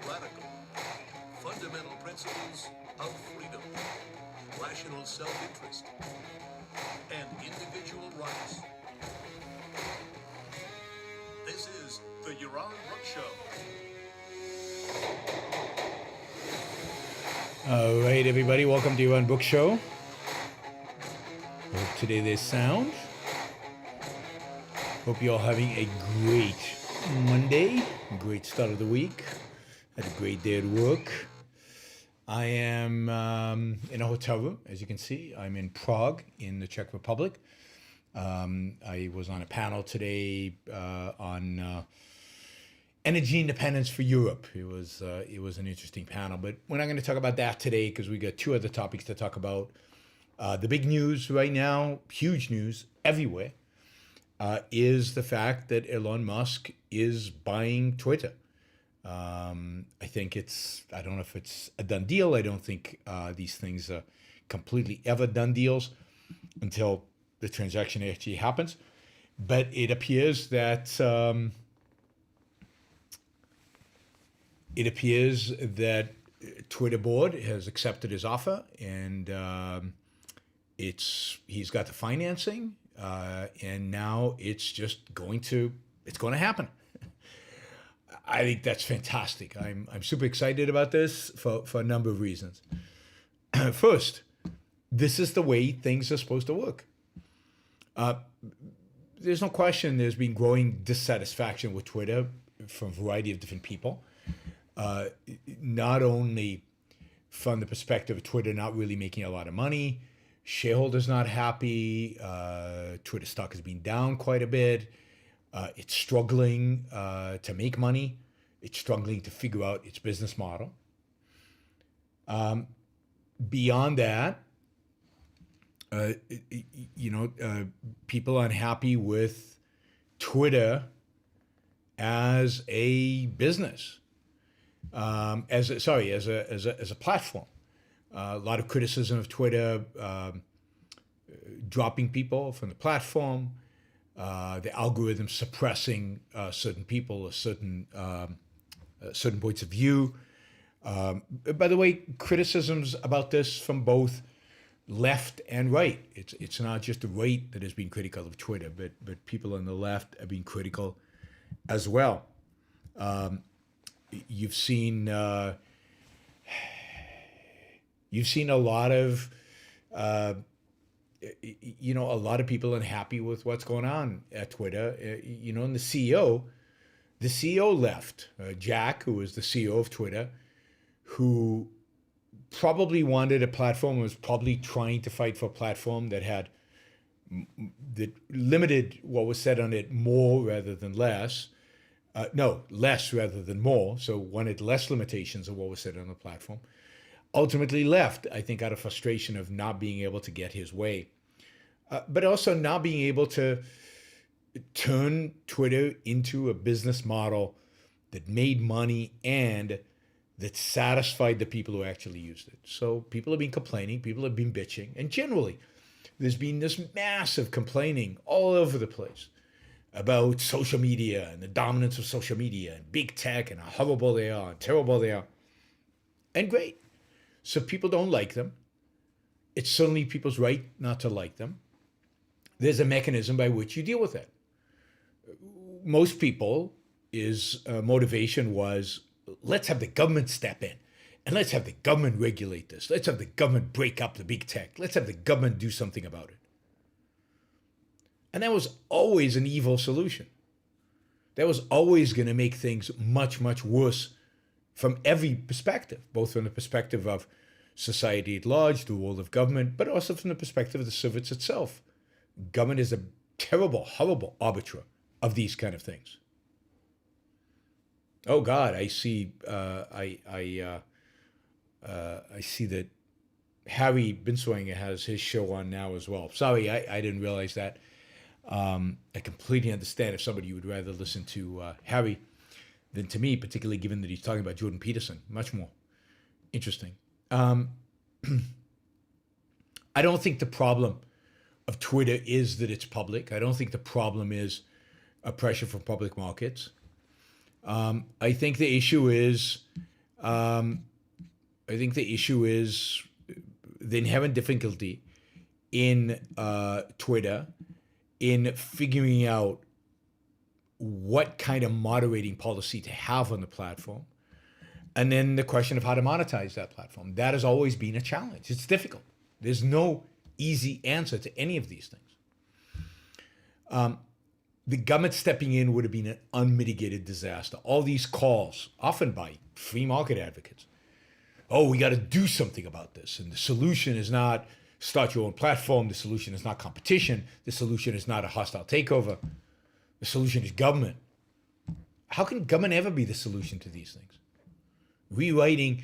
radical. Fundamental principles of freedom, rational self-interest, and individual rights. This is the Yaron Brook Show. All right, everybody, welcome to Yaron Brook Show. Hope today there's sound. Hope you're all having a great Monday, great start of the week. Had a great day at work. I am in a hotel room, as you can see. I'm in Prague, in the Czech Republic. I was on a panel today on energy independence for Europe. It was an interesting panel, but we're not going to talk about that today because we got two other topics to talk about. The big news right now, huge news everywhere, is the fact that Elon Musk is buying Twitter. I think I don't know if it's a done deal. I don't think these things are completely ever done deals until the transaction actually happens. But it appears that Twitter board has accepted his offer, and he's got the financing, and now it's going to happen. I think that's fantastic. I'm super excited about this for a number of reasons. First, this is the way things are supposed to work. There's no question there's been growing dissatisfaction with Twitter from a variety of different people. Not only from the perspective of Twitter not really making a lot of money, shareholders not happy, Twitter stock has been down quite a bit. It's struggling to make money. It's struggling to figure out its business model. Beyond that, people are unhappy with Twitter as a business, as a platform. A lot of criticism of Twitter, dropping people from the platform. The algorithm suppressing certain people or certain points of view. By the way, criticisms about this from both left and right. It's not just the right that has been critical of Twitter, but people on the left have been critical as well. You've seen a lot of a lot of people unhappy with what's going on at Twitter. And the CEO left. Jack, who was the CEO of Twitter, who probably wanted a platform, was probably trying to fight for a platform that limited what was said on it more rather than less. Less rather than more. So wanted less limitations of what was said on the platform. Ultimately left, I think, out of frustration of not being able to get his way. But also not being able to turn Twitter into a business model that made money and that satisfied the people who actually used it. So people have been complaining, people have been bitching, and generally there's been this massive complaining all over the place about social media and the dominance of social media and big tech and how horrible they are and terrible they are. And great. So people don't like them. It's certainly people's right not to like them. There's a mechanism by which you deal with it. Most people's motivation was, let's have the government step in and let's have the government regulate this. Let's have the government break up the big tech. Let's have the government do something about it. And that was always an evil solution. That was always going to make things much, much worse from every perspective, both from the perspective of society at large, the role of government, but also from the perspective of the service itself. Government is a terrible, horrible arbiter of these kind of things. Oh God, I see. I see that Harry Binswanger has his show on now as well. Sorry, I didn't realize that. I completely understand if somebody would rather listen to Harry than to me, particularly given that he's talking about Jordan Peterson. Much more interesting. I don't think the problem of Twitter is that it's public. I don't think the problem is a pressure from public markets. I think the issue is I think the issue is the inherent difficulty in Twitter in figuring out what kind of moderating policy to have on the platform. And then the question of how to monetize that platform. That has always been a challenge. It's difficult. There's no easy answer to any of these things. The government stepping in would have been an unmitigated disaster. All these calls, often by free market advocates, oh, we got to do something about this. And the solution is not start your own platform. The solution is not competition. The solution is not a hostile takeover. The solution is government. How can government ever be the solution to these things? Rewriting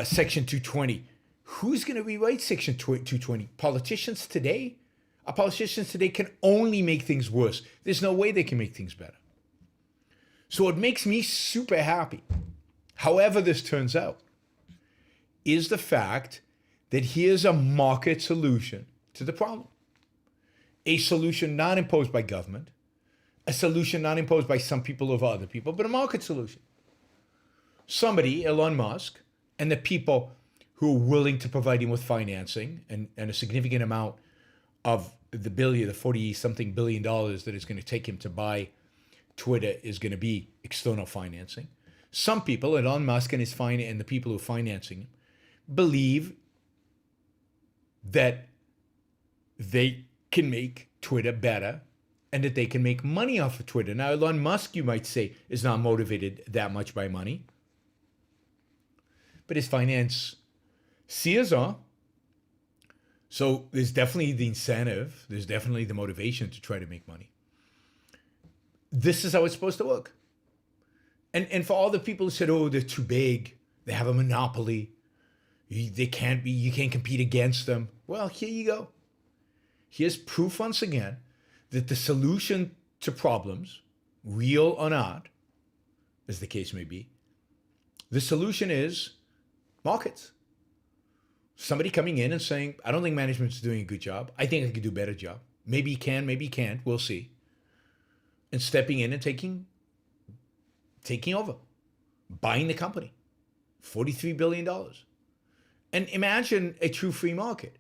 Section 220. Who's going to rewrite Section 220? Politicians today? Our politicians today can only make things worse. There's no way they can make things better. So what makes me super happy, however this turns out, is the fact that here's a market solution to the problem. A solution not imposed by government, a solution not imposed by some people over other people, but a market solution. Somebody, Elon Musk, and the people who are willing to provide him with financing and a significant amount of the 40-something billion dollars that it's going to take him to buy Twitter is going to be external financing. Some people, Elon Musk and the people who are financing him, believe that they can make Twitter better and that they can make money off of Twitter. Now, Elon Musk, you might say, is not motivated that much by money, but his financiers are. So there's definitely the incentive, there's definitely the motivation to try to make money. This is how it's supposed to work. And for all the people who said, oh, they're too big, they have a monopoly, you can't compete against them. Well, here you go. Here's proof once again that the solution to problems, real or not, as the case may be, the solution is markets. Somebody coming in and saying, I don't think management's doing a good job. I think I could do a better job. Maybe you can, maybe you can't. We'll see. And stepping in and taking over, buying the company, $43 billion. And imagine a true free market.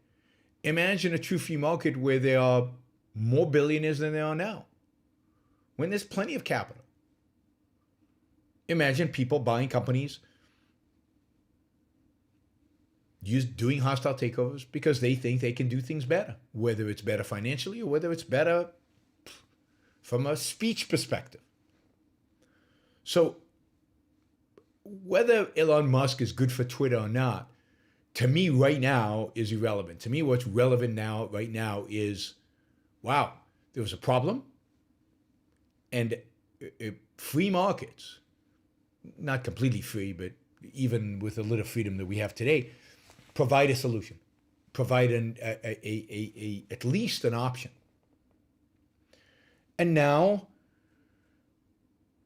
Imagine a true free market where there are more billionaires than there are now, when there's plenty of capital. Imagine people buying companies, doing hostile takeovers because they think they can do things better, whether it's better financially or whether it's better from a speech perspective. So whether Elon Musk is good for Twitter or not, to me right now is irrelevant. To me, what's relevant right now is, wow, there was a problem, and free markets, not completely free, but even with a little freedom that we have today, provide a solution, provide at least an option. And now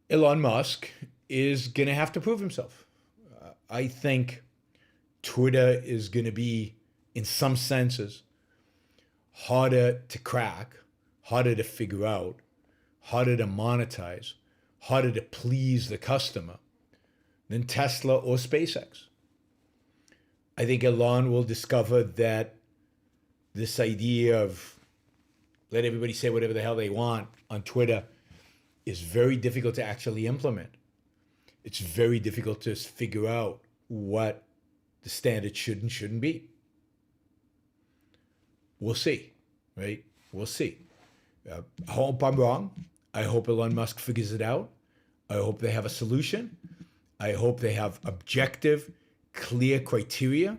Elon Musk is going to have to prove himself. I think Twitter is going to be, in some senses, harder to crack, harder to figure out, harder to monetize, harder to please the customer than Tesla or SpaceX. I think Elon will discover that this idea of let everybody say whatever the hell they want on Twitter is very difficult to actually implement. It's very difficult to figure out what the standard should and shouldn't be. We'll see, right? We'll see. I hope I'm wrong. I hope Elon Musk figures it out. I hope they have a solution. I hope they have objective, clear criteria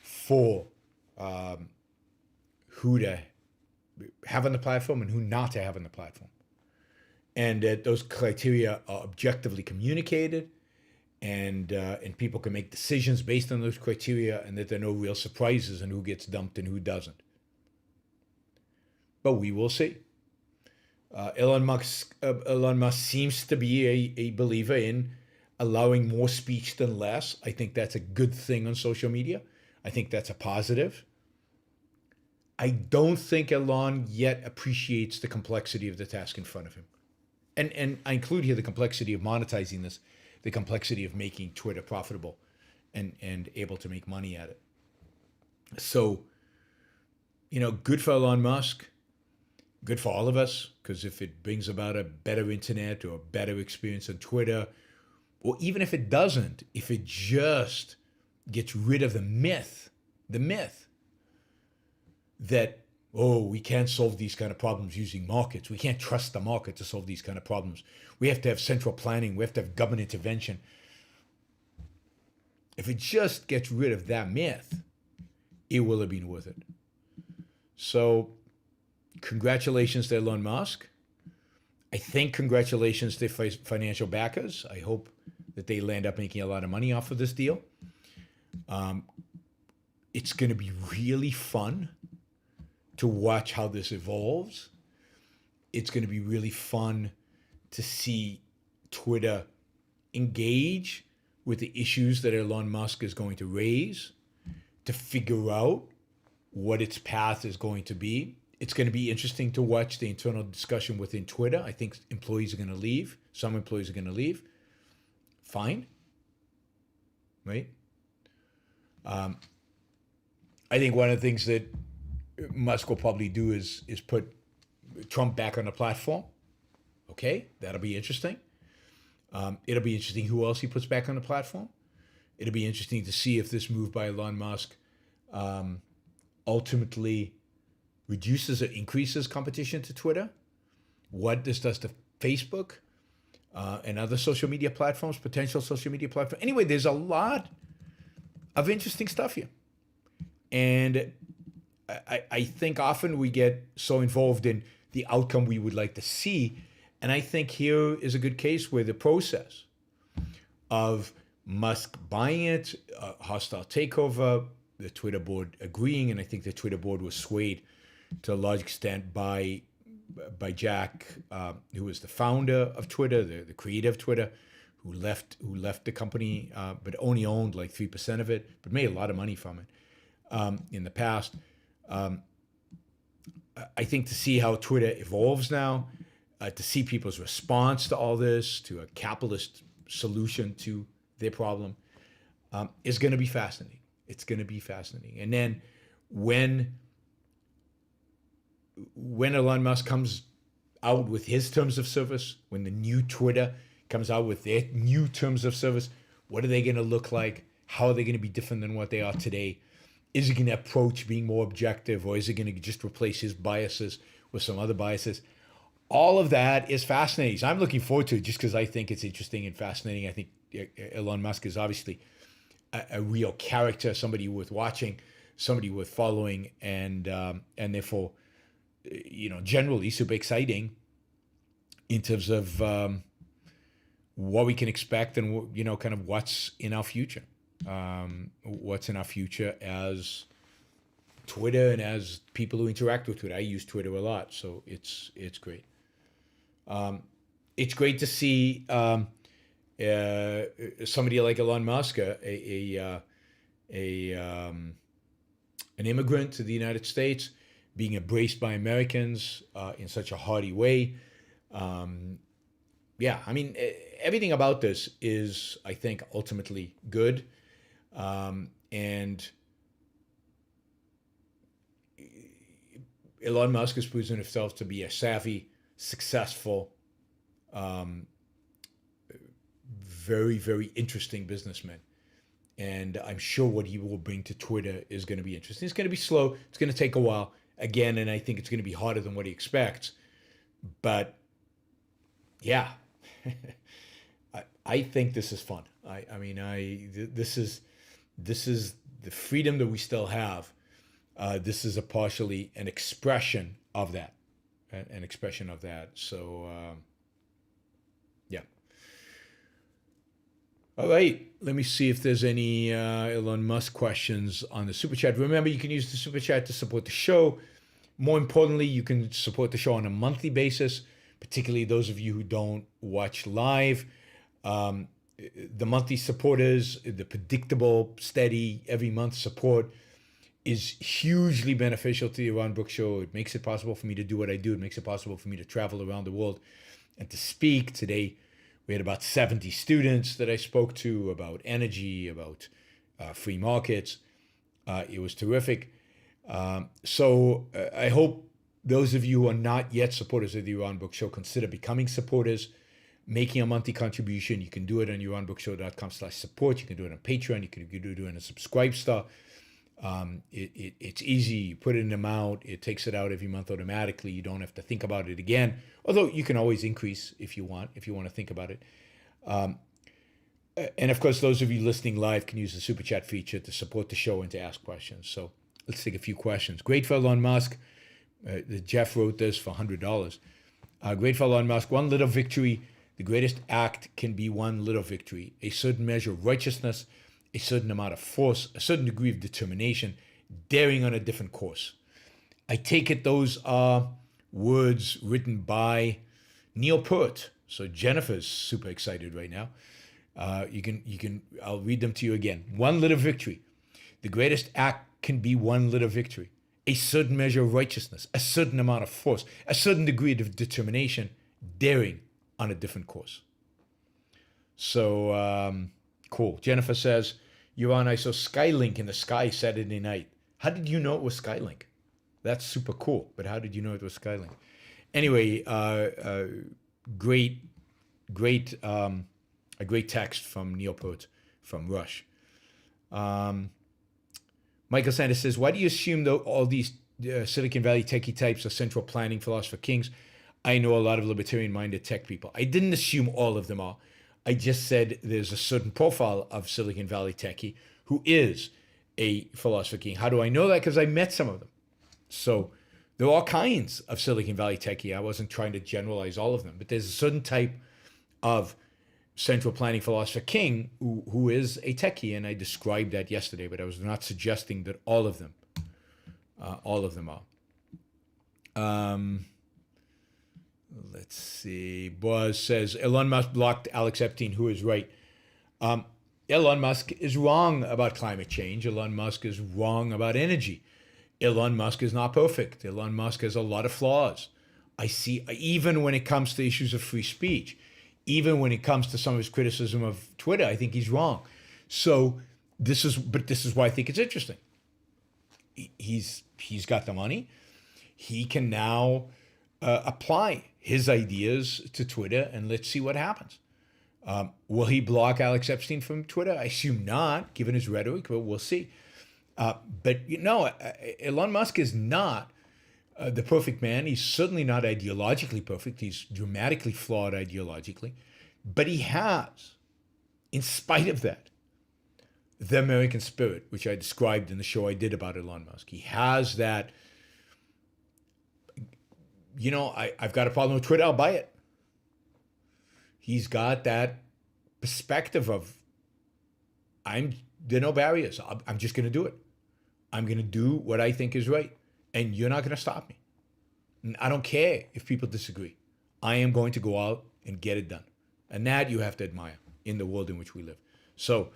for who to have on the platform and who not to have on the platform. And that those criteria are objectively communicated, and people can make decisions based on those criteria, and that there are no real surprises in who gets dumped and who doesn't. But we will see. Elon Musk seems to be a believer in allowing more speech than less. I think that's a good thing on social media. I think that's a positive. I don't think Elon yet appreciates the complexity of the task in front of him. And I include here the complexity of monetizing this the complexity of making Twitter profitable and able to make money at it. So, good for Elon Musk, good for all of us, because if it brings about a better internet or a better experience on Twitter, or even if it doesn't, if it just gets rid of the myth that, we can't solve these kind of problems using markets. We can't trust the market to solve these kind of problems. We have to have central planning. We have to have government intervention. If it just gets rid of that myth, it will have been worth it. So, congratulations to Elon Musk. I think congratulations to financial backers. I hope that they land up making a lot of money off of this deal. It's going to be really fun to watch how this evolves. It's going to be really fun to see Twitter engage with the issues that Elon Musk is going to raise, to figure out what its path is going to be. It's going to be interesting to watch the internal discussion within Twitter. I think employees are going to leave. Some employees are going to leave. Fine. Right? I think one of the things that Musk will probably do is put Trump back on the platform. Okay, that'll be interesting. It'll be interesting who else he puts back on the platform. It'll be interesting to see if this move by Elon Musk ultimately reduces or increases competition to Twitter. What this does to Facebook and other social media platforms, potential social media platforms. Anyway, there's a lot of interesting stuff here. And I think often we get so involved in the outcome we would like to see. And I think here is a good case where the process of Musk buying it, hostile takeover, the Twitter board agreeing, and I think the Twitter board was swayed to a large extent by Jack, who was the founder of Twitter, the creator of Twitter, who left the company, but only owned like 3% of it, but made a lot of money from it in the past. I think to see how Twitter evolves now, to see people's response to all this, to a capitalist solution to their problem, is going to be fascinating. It's going to be fascinating. And then when Elon Musk comes out with his terms of service, when the new Twitter comes out with their new terms of service, what are they going to look like? How are they going to be different than what they are today? Is he going to approach being more objective, or is he going to just replace his biases with some other biases? All of that is fascinating. So I'm looking forward to it just because I think it's interesting and fascinating. I think Elon Musk is obviously a real character, somebody worth watching, somebody worth following, and therefore, generally super exciting in terms of what we can expect and kind of what's in our future. What's in our future as Twitter and as people who interact with Twitter. I use Twitter a lot, so it's great. It's great to see somebody like Elon Musk, an immigrant to the United States, being embraced by Americans in such a hearty way. Everything about this is, I think, ultimately good. And Elon Musk has proven himself to be a savvy, successful, very, very interesting businessman. And I'm sure what he will bring to Twitter is going to be interesting. It's going to be slow. It's going to take a while again. And I think it's going to be harder than what he expects. But yeah, I think this is fun. This is the freedom that we still have. This is partially an expression of that, So, yeah. All right. Let me see if there's any Elon Musk questions on the Super Chat. Remember, you can use the Super Chat to support the show. More importantly, you can support the show on a monthly basis, particularly those of you who don't watch live. The monthly supporters, the predictable, steady, every month support is hugely beneficial to the Yaron Brook Show. It makes it possible for me to do what I do. It makes it possible for me to travel around the world and to speak. Today, We had about 70 students that I spoke to about energy, about free markets. It was terrific. So I hope those of you who are not yet supporters of the Yaron Brook Show consider becoming supporters, making a monthly contribution. You can do it on yaronbrookshow.com/support. You can do it on Patreon. You can do it on a Subscribe Star. It's easy. You put in an amount. It takes it out every month automatically. You don't have to think about it again. Although you can always increase if you want to think about it. And of course, those of you listening live can use the Super Chat feature to support the show and to ask questions. So let's take a few questions. Great for Elon Musk. Jeff wrote this for $100. Great for Elon Musk. One little victory. The greatest act can be one little victory. A certain measure of righteousness, a certain amount of force, a certain degree of determination, daring on a different course. I take it those are words written by Neil Peart. So Jennifer's super excited right now. I'll read them to you again. One little victory. The greatest act can be one little victory. A certain measure of righteousness, a certain amount of force, a certain degree of determination, daring on a different course. So, cool. Jennifer says, Yaron, I saw Skylink in the sky Saturday night. How did you know it was Skylink? That's super cool. But how did you know it was Skylink? Anyway, a great text from Neil Peart from Rush. Michael Sanders says, why do you assume though all these Silicon Valley techie types are central planning philosopher kings? I know a lot of libertarian-minded tech people. I didn't assume all of them are. I just said there's a certain profile of Silicon Valley techie who is a philosopher king. How do I know that? Because I met some of them. So there are all kinds of Silicon Valley techie. I wasn't trying to generalize all of them, but there's a certain type of central planning philosopher king who is a techie, and I described that yesterday, but I was not suggesting that all of them are. Let's see. Boaz says, Elon Musk blocked Alex Epstein, who is right. Elon Musk is wrong about climate change. Elon Musk is wrong about energy. Elon Musk is not perfect. Elon Musk has a lot of flaws. I see, even when it comes to issues of free speech, even when it comes to some of his criticism of Twitter, I think he's wrong. So this is why I think it's interesting. He's got the money. He can now apply his ideas to Twitter, and let's see what happens. Will he block Alex Epstein from Twitter? I assume not, given his rhetoric, but we'll see. But Elon Musk is not the perfect man. He's certainly not ideologically perfect. He's dramatically flawed ideologically. But he has, in spite of that, the American spirit, which I described in the show I did about Elon Musk. He has that, I've got a problem with Twitter, I'll buy it. He's got that perspective of, there are no barriers. I'm just going to do it. I'm going to do what I think is right. And you're not going to stop me. And I don't care if people disagree. I am going to go out and get it done. And that you have to admire in the world in which we live. So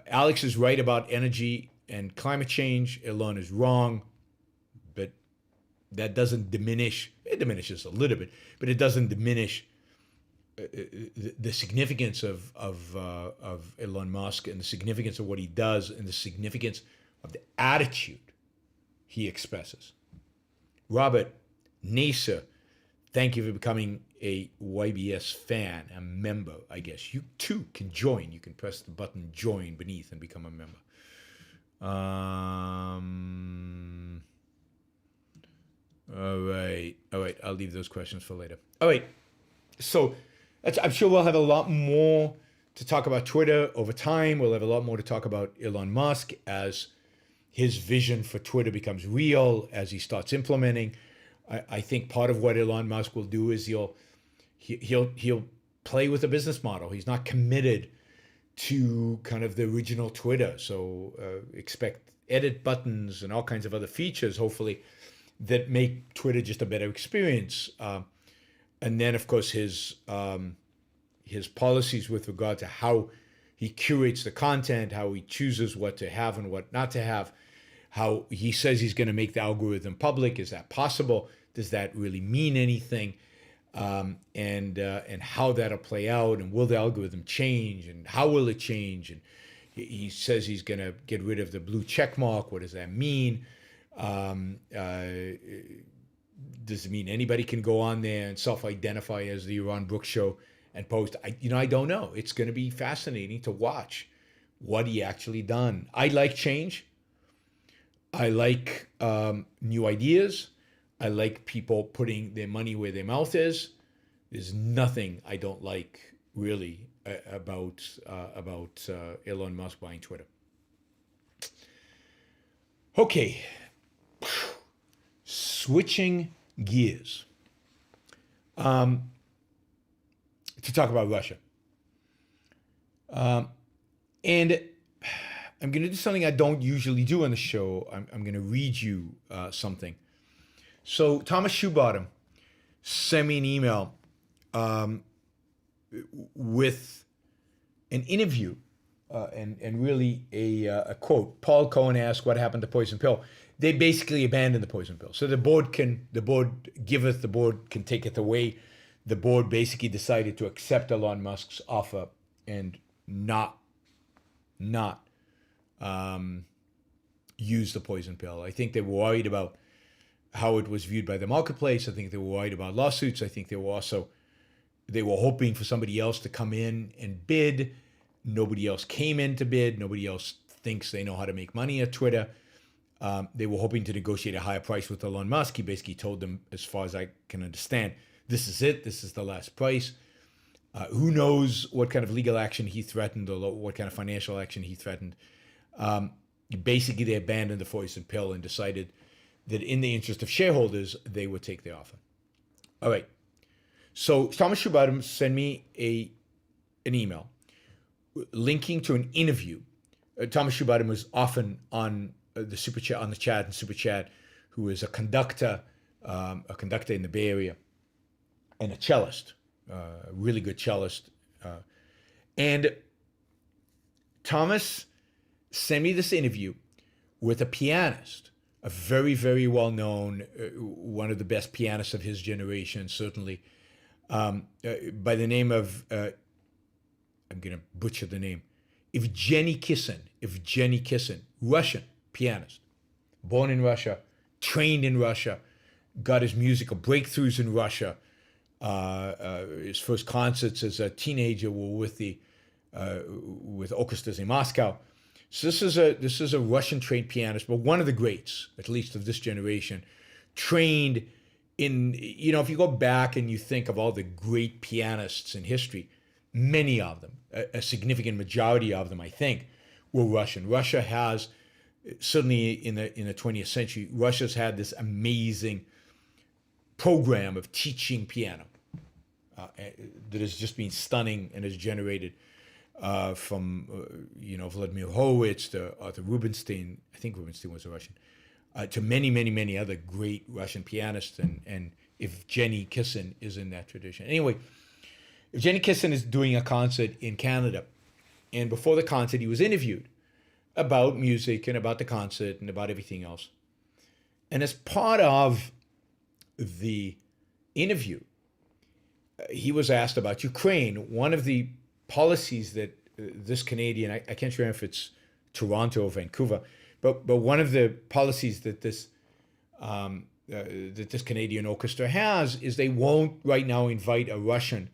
Alex is right about energy and climate change. Elon is wrong. But that doesn't diminish. It diminishes a little bit. But it doesn't diminish the significance of Elon Musk and the significance of what he does and the significance of the attitude he expresses. Robert Naser, thank you for becoming a YBS fan, a member, I guess. You too can join. You can press the button join beneath and become a member. All right. I'll leave those questions for later. All right. So I'm sure we'll have a lot more to talk about Twitter over time. We'll have a lot more to talk about Elon Musk as his vision for Twitter becomes real, as he starts implementing. I think part of what Elon Musk will do is he'll play with the business model. He's not committed to kind of the original Twitter. So expect edit buttons and all kinds of other features, hopefully, that make Twitter just a better experience. And then, of course, his policies with regard to how he curates the content, how he chooses what to have and what not to have, how he says he's going to make the algorithm public. Is that possible? Does that really mean anything? and how that'll play out, and will the algorithm change, and how will it change? And he says he's going to get rid of the blue check mark. What does that mean? Does it mean anybody can go on there and self-identify as the Yaron Brook Show and post? I don't know. It's going to be fascinating to watch what he actually done. I like change. I like new ideas. I like people putting their money where their mouth is. There's nothing I don't like really about Elon Musk buying Twitter. Okay, switching gears to talk about Russia. And I'm going to do something I don't usually do on the show. I'm going to read you something. So Thomas Shoebottom sent me an email with an interview and really a quote. Paul Cohen asked what happened to Poison Pill. They basically abandoned the Poison Pill. So the board giveth, the board can take it away. The board basically decided to accept Elon Musk's offer and not use the Poison Pill. I think they were worried about how it was viewed by the marketplace. I think they were worried about lawsuits. I think they were hoping for somebody else to come in and bid. Nobody else came in to bid. Nobody else thinks they know how to make money at Twitter. They were hoping to negotiate a higher price with Elon Musk. He basically told them, as far as I can understand, this is it. This is the last price. Who knows what kind of legal action he threatened or what kind of financial action he threatened. Basically, they abandoned the Poison Pill and decided that in the interest of shareholders, they would take the offer. All right. So Thomas Shoebottom sent me an email linking to an interview. Thomas Shoebottom was often on the super chat, on the chat and super chat, who is a conductor in the Bay Area, and a cellist, really good cellist. And Thomas sent me this interview with a pianist, a very, very well-known, one of the best pianists of his generation, certainly, by the name of, I'm going to butcher the name, Evgeny Kissin, Russian pianist, born in Russia, trained in Russia, got his musical breakthroughs in Russia. His first concerts as a teenager were with orchestras in Moscow. So this is a Russian trained pianist, but one of the greats, at least of this generation, trained in, if you go back and you think of all the great pianists in history, many of them, a significant majority of them, I think, were Russian. Russia has, certainly in the 20th century, Russia's had this amazing program of teaching piano that has just been stunning and has generated from Vladimir Horowitz to Arthur Rubinstein. I think Rubinstein was a Russian, to many, many, many other great Russian pianists, and Evgeny Kissin is in that tradition. Anyway, Evgeny Kissin is doing a concert in Canada, and before the concert, he was interviewed about music and about the concert and about everything else. And as part of the interview, he was asked about Ukraine. One of the policies that this Canadian, I can't remember if it's Toronto or Vancouver, but one of the policies that this Canadian orchestra has is they won't right now invite a Russian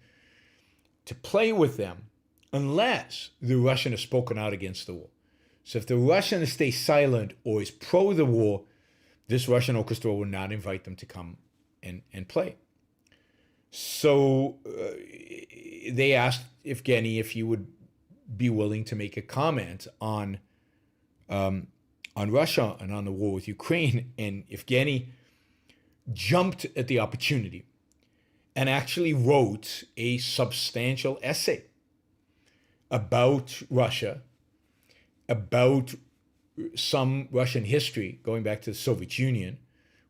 to play with them unless the Russian has spoken out against the war. So if the Russian stays silent or is pro the war, this Russian orchestra will not invite them to come and play. So they asked Evgeny if he would be willing to make a comment on Russia and on the war with Ukraine. And Evgeny jumped at the opportunity and actually wrote a substantial essay about Russia, about some Russian history going back to the Soviet Union,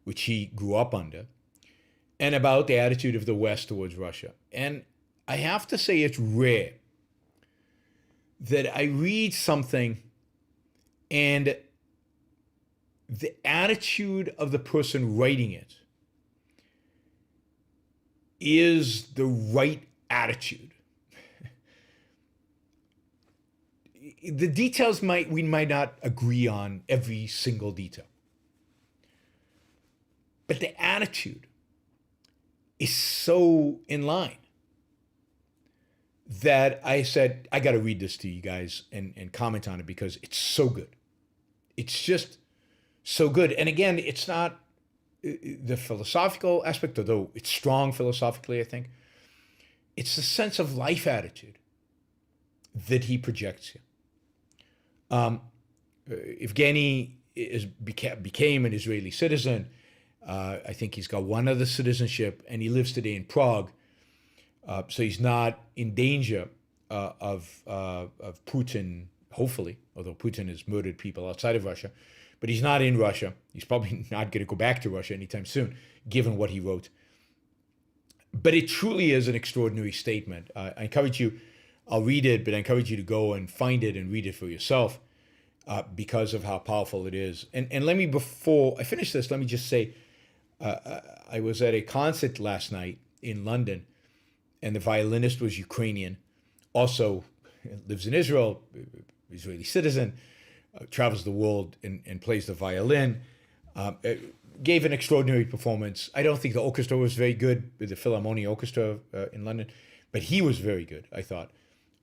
which he grew up under, and about the attitude of the West towards Russia. And I have to say it's rare that I read something and the attitude of the person writing it is the right attitude. The details we might not agree on every single detail. But the attitude is so in line that I said, I got to read this to you guys and comment on it because it's so good. It's just so good. And again, it's not the philosophical aspect, although it's strong philosophically, I think. It's the sense of life attitude that he projects here. Evgeny became an Israeli citizen. I think he's got one other citizenship, and he lives today in Prague. So he's not in danger of Putin, hopefully, although Putin has murdered people outside of Russia. But he's not in Russia. He's probably not going to go back to Russia anytime soon, given what he wrote. But it truly is an extraordinary statement. I encourage you, I'll read it, but I encourage you to go and find it and read it for yourself because of how powerful it is. And let me, before I finish this, let me just say, I was at a concert last night in London, and the violinist was Ukrainian, also lives in Israel, Israeli citizen, travels the world and plays the violin. Gave an extraordinary performance. I don't think the orchestra was very good, with the Philharmonic Orchestra in London, but he was very good, I thought.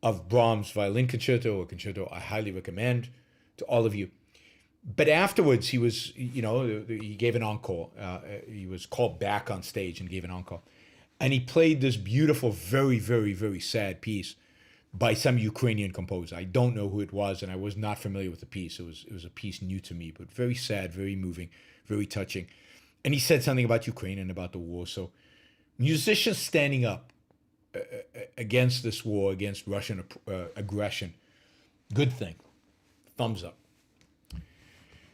Of Brahms' violin concerto, a concerto I highly recommend to all of you. But afterwards, he was, he gave an encore. He was called back on stage and gave an encore. And he played this beautiful, very, very, very sad piece by some Ukrainian composer. I don't know who it was, and I was not familiar with the piece. It was a piece new to me, but very sad, very moving, very touching. And he said something about Ukraine and about the war. So musicians standing up against this war, against Russian aggression, good thing. Thumbs up.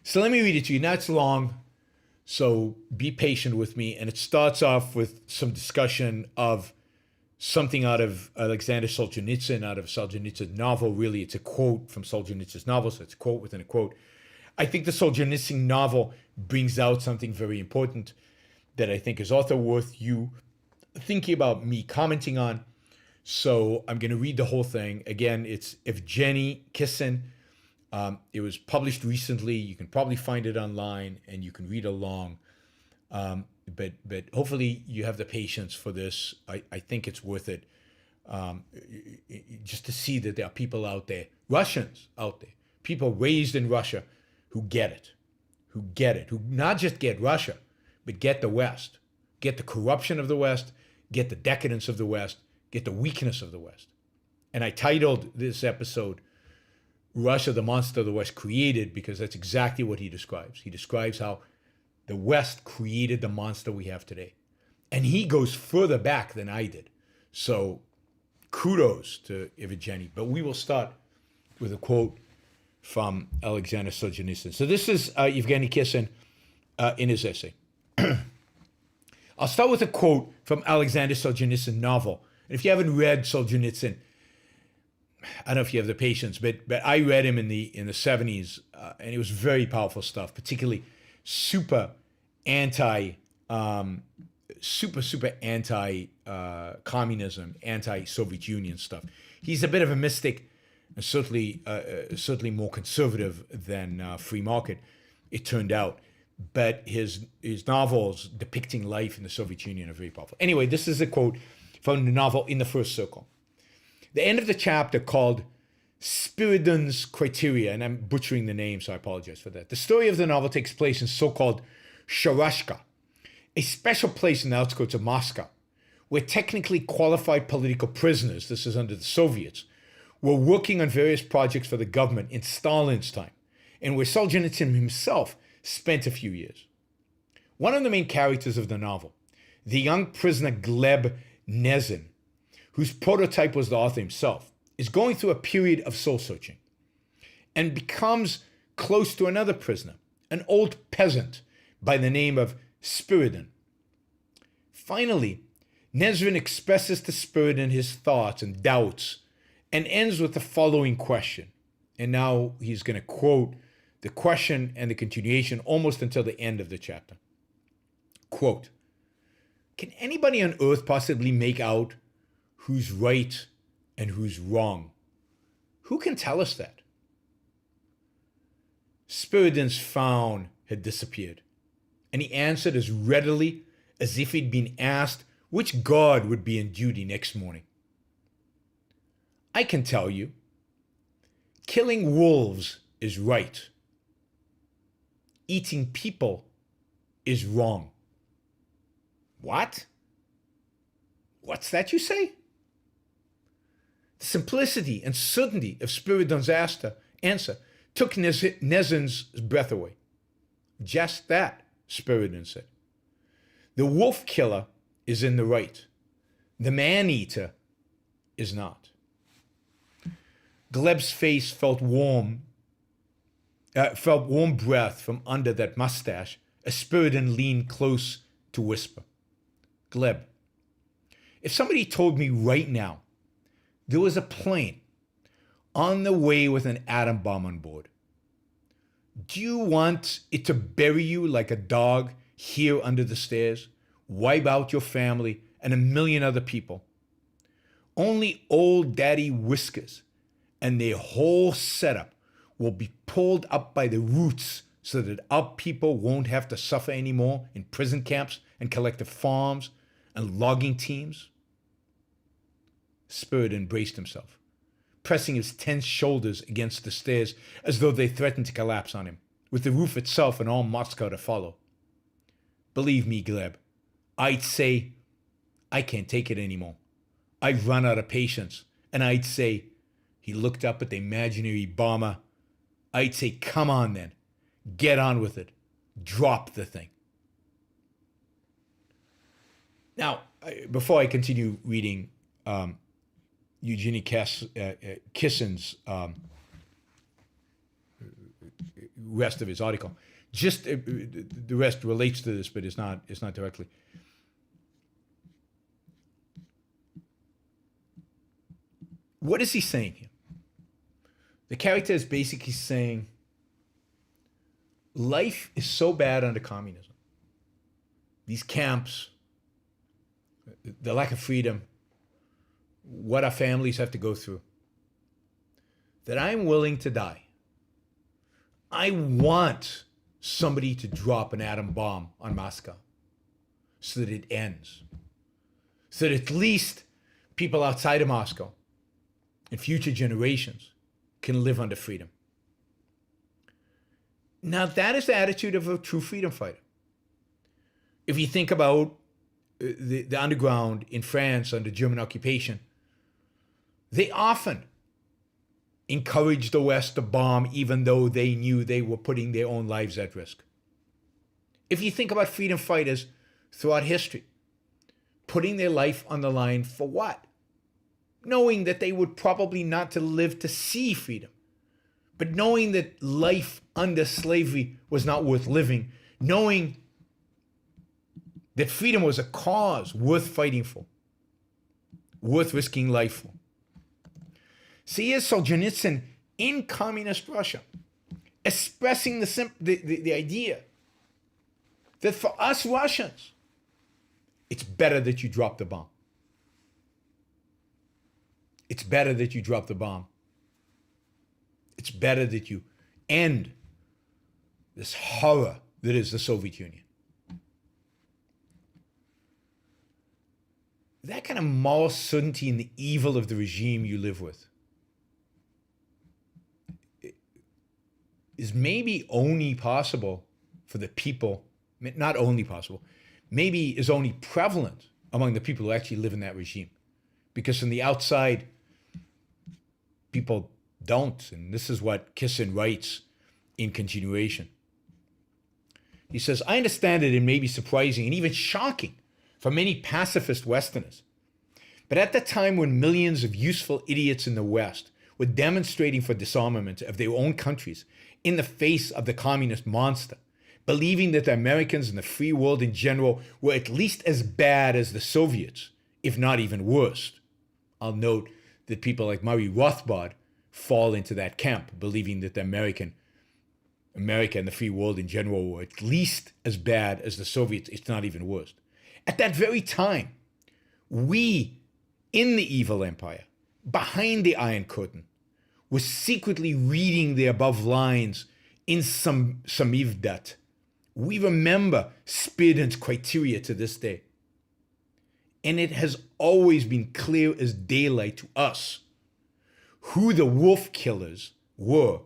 So let me read it to you. Now it's long, so be patient with me. And it starts off with some discussion of something out of Alexander Solzhenitsyn, out of Solzhenitsyn's novel. Really, it's a quote from Solzhenitsyn's novel, so it's a quote within a quote. I think the Solzhenitsyn novel brings out something very important that I think is also worth you thinking about me commenting on. So I'm going to read the whole thing. Again, it's Evgeny Kissin. It was published recently. You can probably find it online and you can read along. But hopefully you have the patience for this. I think it's worth it. Just to see that there are people out there, Russians out there, people raised in Russia who get it, who not just get Russia, but get the West, get the corruption of the West, get the decadence of the West, get the weakness of the West. And I titled this episode, Russia, the Monster the West Created, because that's exactly what he describes. He describes how the West created the monster we have today. And he goes further back than I did. So kudos to Evgeny. But we will start with a quote from Alexander Solzhenitsyn. So this is Evgeny Kissin in his essay. I'll start with a quote from Alexander Solzhenitsyn's novel. And if you haven't read Solzhenitsyn, I don't know if you have the patience, but I read him in the 70s, and it was very powerful stuff, particularly super anti-communism, anti-Soviet Union stuff. He's a bit of a mystic, and certainly more conservative than free market, it turned out. But his novels depicting life in the Soviet Union are very powerful. Anyway, this is a quote from the novel In the First Circle. The end of the chapter called Spiridon's Criteria, and I'm butchering the name, so I apologize for that. The story of the novel takes place in so-called Sharashka, a special place in the outskirts of Moscow, where technically qualified political prisoners, this is under the Soviets, were working on various projects for the government in Stalin's time, and where Solzhenitsyn himself spent a few years. One of the main characters of the novel, the young prisoner Gleb Nezin, whose prototype was the author himself, is going through a period of soul-searching and becomes close to another prisoner, an old peasant by the name of Spiridon. Finally, Nezrin expresses to Spiridon his thoughts and doubts and ends with the following question. And now he's going to quote the question and the continuation almost until the end of the chapter. Quote, Can anybody on earth possibly make out who's right and who's wrong? Who can tell us that? Spiridon's frown had disappeared, and he answered as readily as if he'd been asked which guard would be on duty next morning. I can tell you, killing wolves is right. Eating people is wrong. What? What's that you say? The simplicity and certainty of Spiridon's answer took Nezin's breath away. Just that, Spiridon said. The wolf killer is in the right. The man-eater is not. Gleb's face felt warm breath from under that mustache as Spiridon leaned close to whisper. Gleb, if somebody told me right now there was a plane on the way with an atom bomb on board, do you want it to bury you like a dog here under the stairs, wipe out your family and a million other people? Only old Daddy Whiskers and their whole setup will be pulled up by the roots so that our people won't have to suffer anymore in prison camps and collective farms and logging teams. Spiridon braced himself, pressing his tense shoulders against the stairs as though they threatened to collapse on him, with the roof itself and all Moscow to follow. Believe me, Gleb, I'd say, I can't take it anymore. I've run out of patience. And I'd say, he looked up at the imaginary bomber, I'd say, come on then, get on with it, drop the thing. Now, before I continue reading Evgeny Kissin's rest of his article, just the rest relates to this, but it's not directly. What is he saying here? The character is basically saying life is so bad under communism. These camps, the lack of freedom, what our families have to go through, that I'm willing to die. I want somebody to drop an atom bomb on Moscow so that it ends. So that at least people outside of Moscow and future generations can live under freedom. Now, that is the attitude of a true freedom fighter. If you think about the underground in France under German occupation, they often encouraged the West to bomb even though they knew they were putting their own lives at risk. If you think about freedom fighters throughout history, putting their life on the line for what? Knowing that they would probably not to live to see freedom, but knowing that life under slavery was not worth living, knowing that freedom was a cause worth fighting for, worth risking life for. See, here's Solzhenitsyn in communist Russia, expressing the idea that for us Russians, it's better that you drop the bomb. It's better that you drop the bomb. It's better that you end this horror that is the Soviet Union. That kind of moral certainty in the evil of the regime you live with is maybe only possible for the people, not only possible, maybe is only prevalent among the people who actually live in that regime. Because from the outside, people don't. And this is what Kissin writes in continuation. He says, I understand that it may be surprising and even shocking for many pacifist Westerners. But at the time when millions of useful idiots in the West were demonstrating for disarmament of their own countries in the face of the communist monster, believing that the Americans and the free world in general were at least as bad as the Soviets, if not even worse. I'll note that people like Murray Rothbard fall into that camp, believing that the America and the free world in general were at least as bad as the Soviets, if not even worse. At that very time, we in the evil empire, behind the Iron Curtain, were secretly reading the above lines in some Samivdat. We remember Spearden's criteria to this day. And it has always been clear as daylight to us who the wolf killers were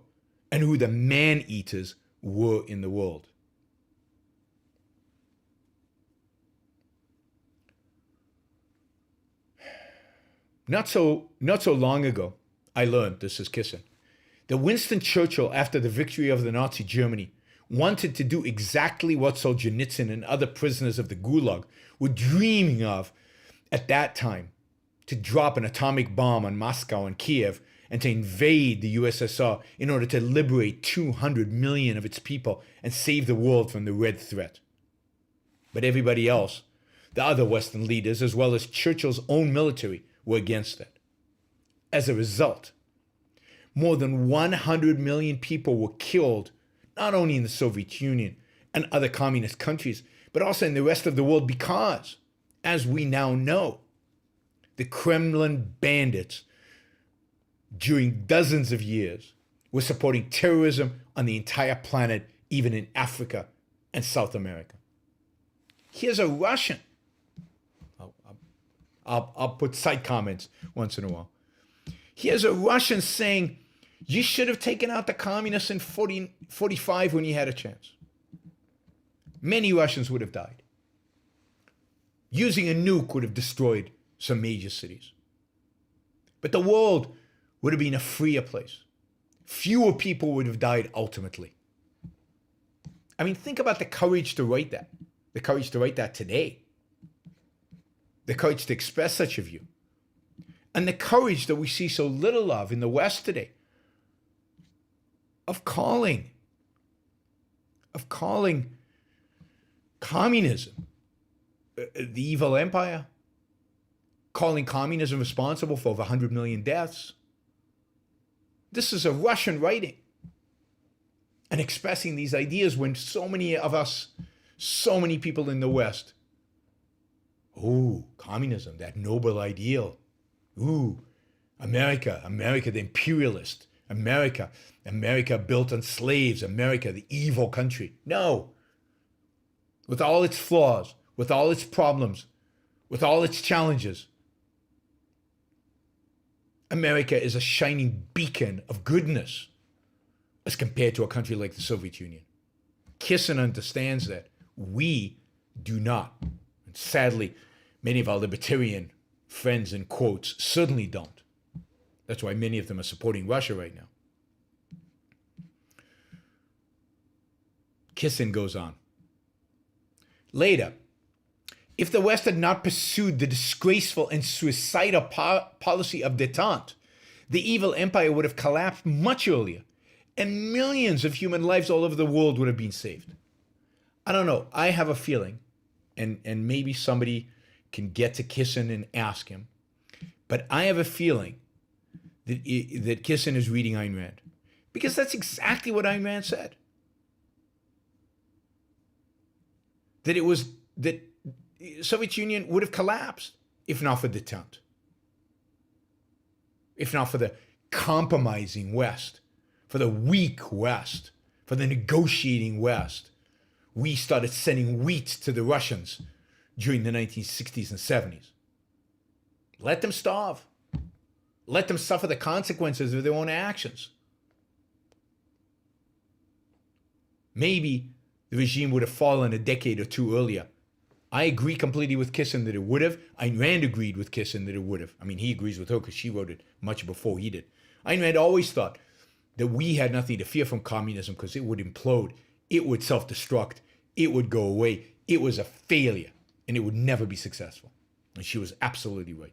and who the man-eaters were in the world. Not so long ago, I learned, this is Kissin, that Winston Churchill, after the victory of the Nazi Germany, wanted to do exactly what Solzhenitsyn and other prisoners of the Gulag were dreaming of at that time, to drop an atomic bomb on Moscow and Kiev and to invade the USSR in order to liberate 200 million of its people and save the world from the Red Threat. But everybody else, the other Western leaders, as well as Churchill's own military, were against it. As a result, more than 100 million people were killed, not only in the Soviet Union and other communist countries, but also in the rest of the world because, as we now know, the Kremlin bandits during dozens of years were supporting terrorism on the entire planet, even in Africa and South America. Here's a Russian. I'll put side comments once in a while. Here's a Russian saying, you should have taken out the communists in 45 when you had a chance. Many Russians would have died. Using a nuke would have destroyed some major cities. But the world would have been a freer place. Fewer people would have died ultimately. I mean, think about the courage to write that. The courage to write that today. The courage to express such a view. And the courage that we see so little of in the West today. Of calling communism the evil empire, calling communism responsible for over 100 million deaths. This is a Russian writing and expressing these ideas when so many of us, so many people in the West, ooh, communism, that noble ideal. Ooh, America, the imperialist. America built on slaves. America, the evil country. No. With all its flaws, with all its problems, with all its challenges, America is a shining beacon of goodness as compared to a country like the Soviet Union. Kissin understands that. We do not. And sadly, many of our libertarian friends, in quotes, certainly don't. That's why many of them are supporting Russia right now. Kissin goes on. Later, if the West had not pursued the disgraceful and suicidal policy of détente, the evil empire would have collapsed much earlier, and millions of human lives all over the world would have been saved. I don't know. I have a feeling, and maybe somebody can get to Kissin and ask him, but I have a feeling that Kissin is reading Ayn Rand, because that's exactly what Ayn Rand said. That Soviet Union would have collapsed if not for détente, if not for the compromising West, for the weak West, for the negotiating West. We started sending wheat to the Russians during the 1960s and 70s. Let them starve. Let them suffer the consequences of their own actions. Maybe the regime would have fallen a decade or two earlier. I agree completely with Kissin that it would have. Ayn Rand agreed with Kissin that it would have. I mean, he agrees with her because she wrote it much before he did. Ayn Rand always thought that we had nothing to fear from communism because it would implode, it would self-destruct, it would go away. It was a failure, and it would never be successful. And she was absolutely right.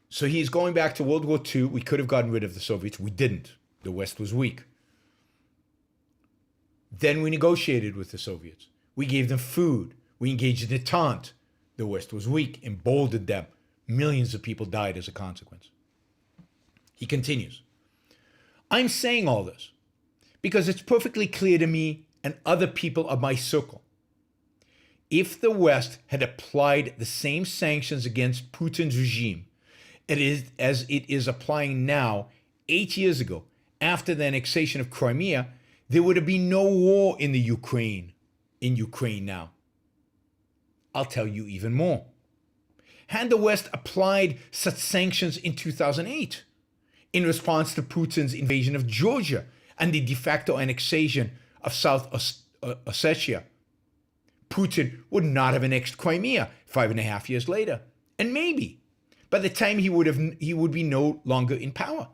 So he's going back to World War II. We could have gotten rid of the Soviets. We didn't. The West was weak. Then we negotiated with the Soviets. We gave them food. We engaged in détente. The West was weak, emboldened them. Millions of people died as a consequence. He continues. I'm saying all this because it's perfectly clear to me and other people of my circle. If the West had applied the same sanctions against Putin's regime as it is applying now, 8 years ago, after the annexation of Crimea, there would have been no war in Ukraine now. I'll tell you even more. Had the West applied such sanctions in 2008 in response to Putin's invasion of Georgia and the de facto annexation of South Ossetia, Putin would not have annexed Crimea 5.5 years later. And maybe by the time he would be no longer in power.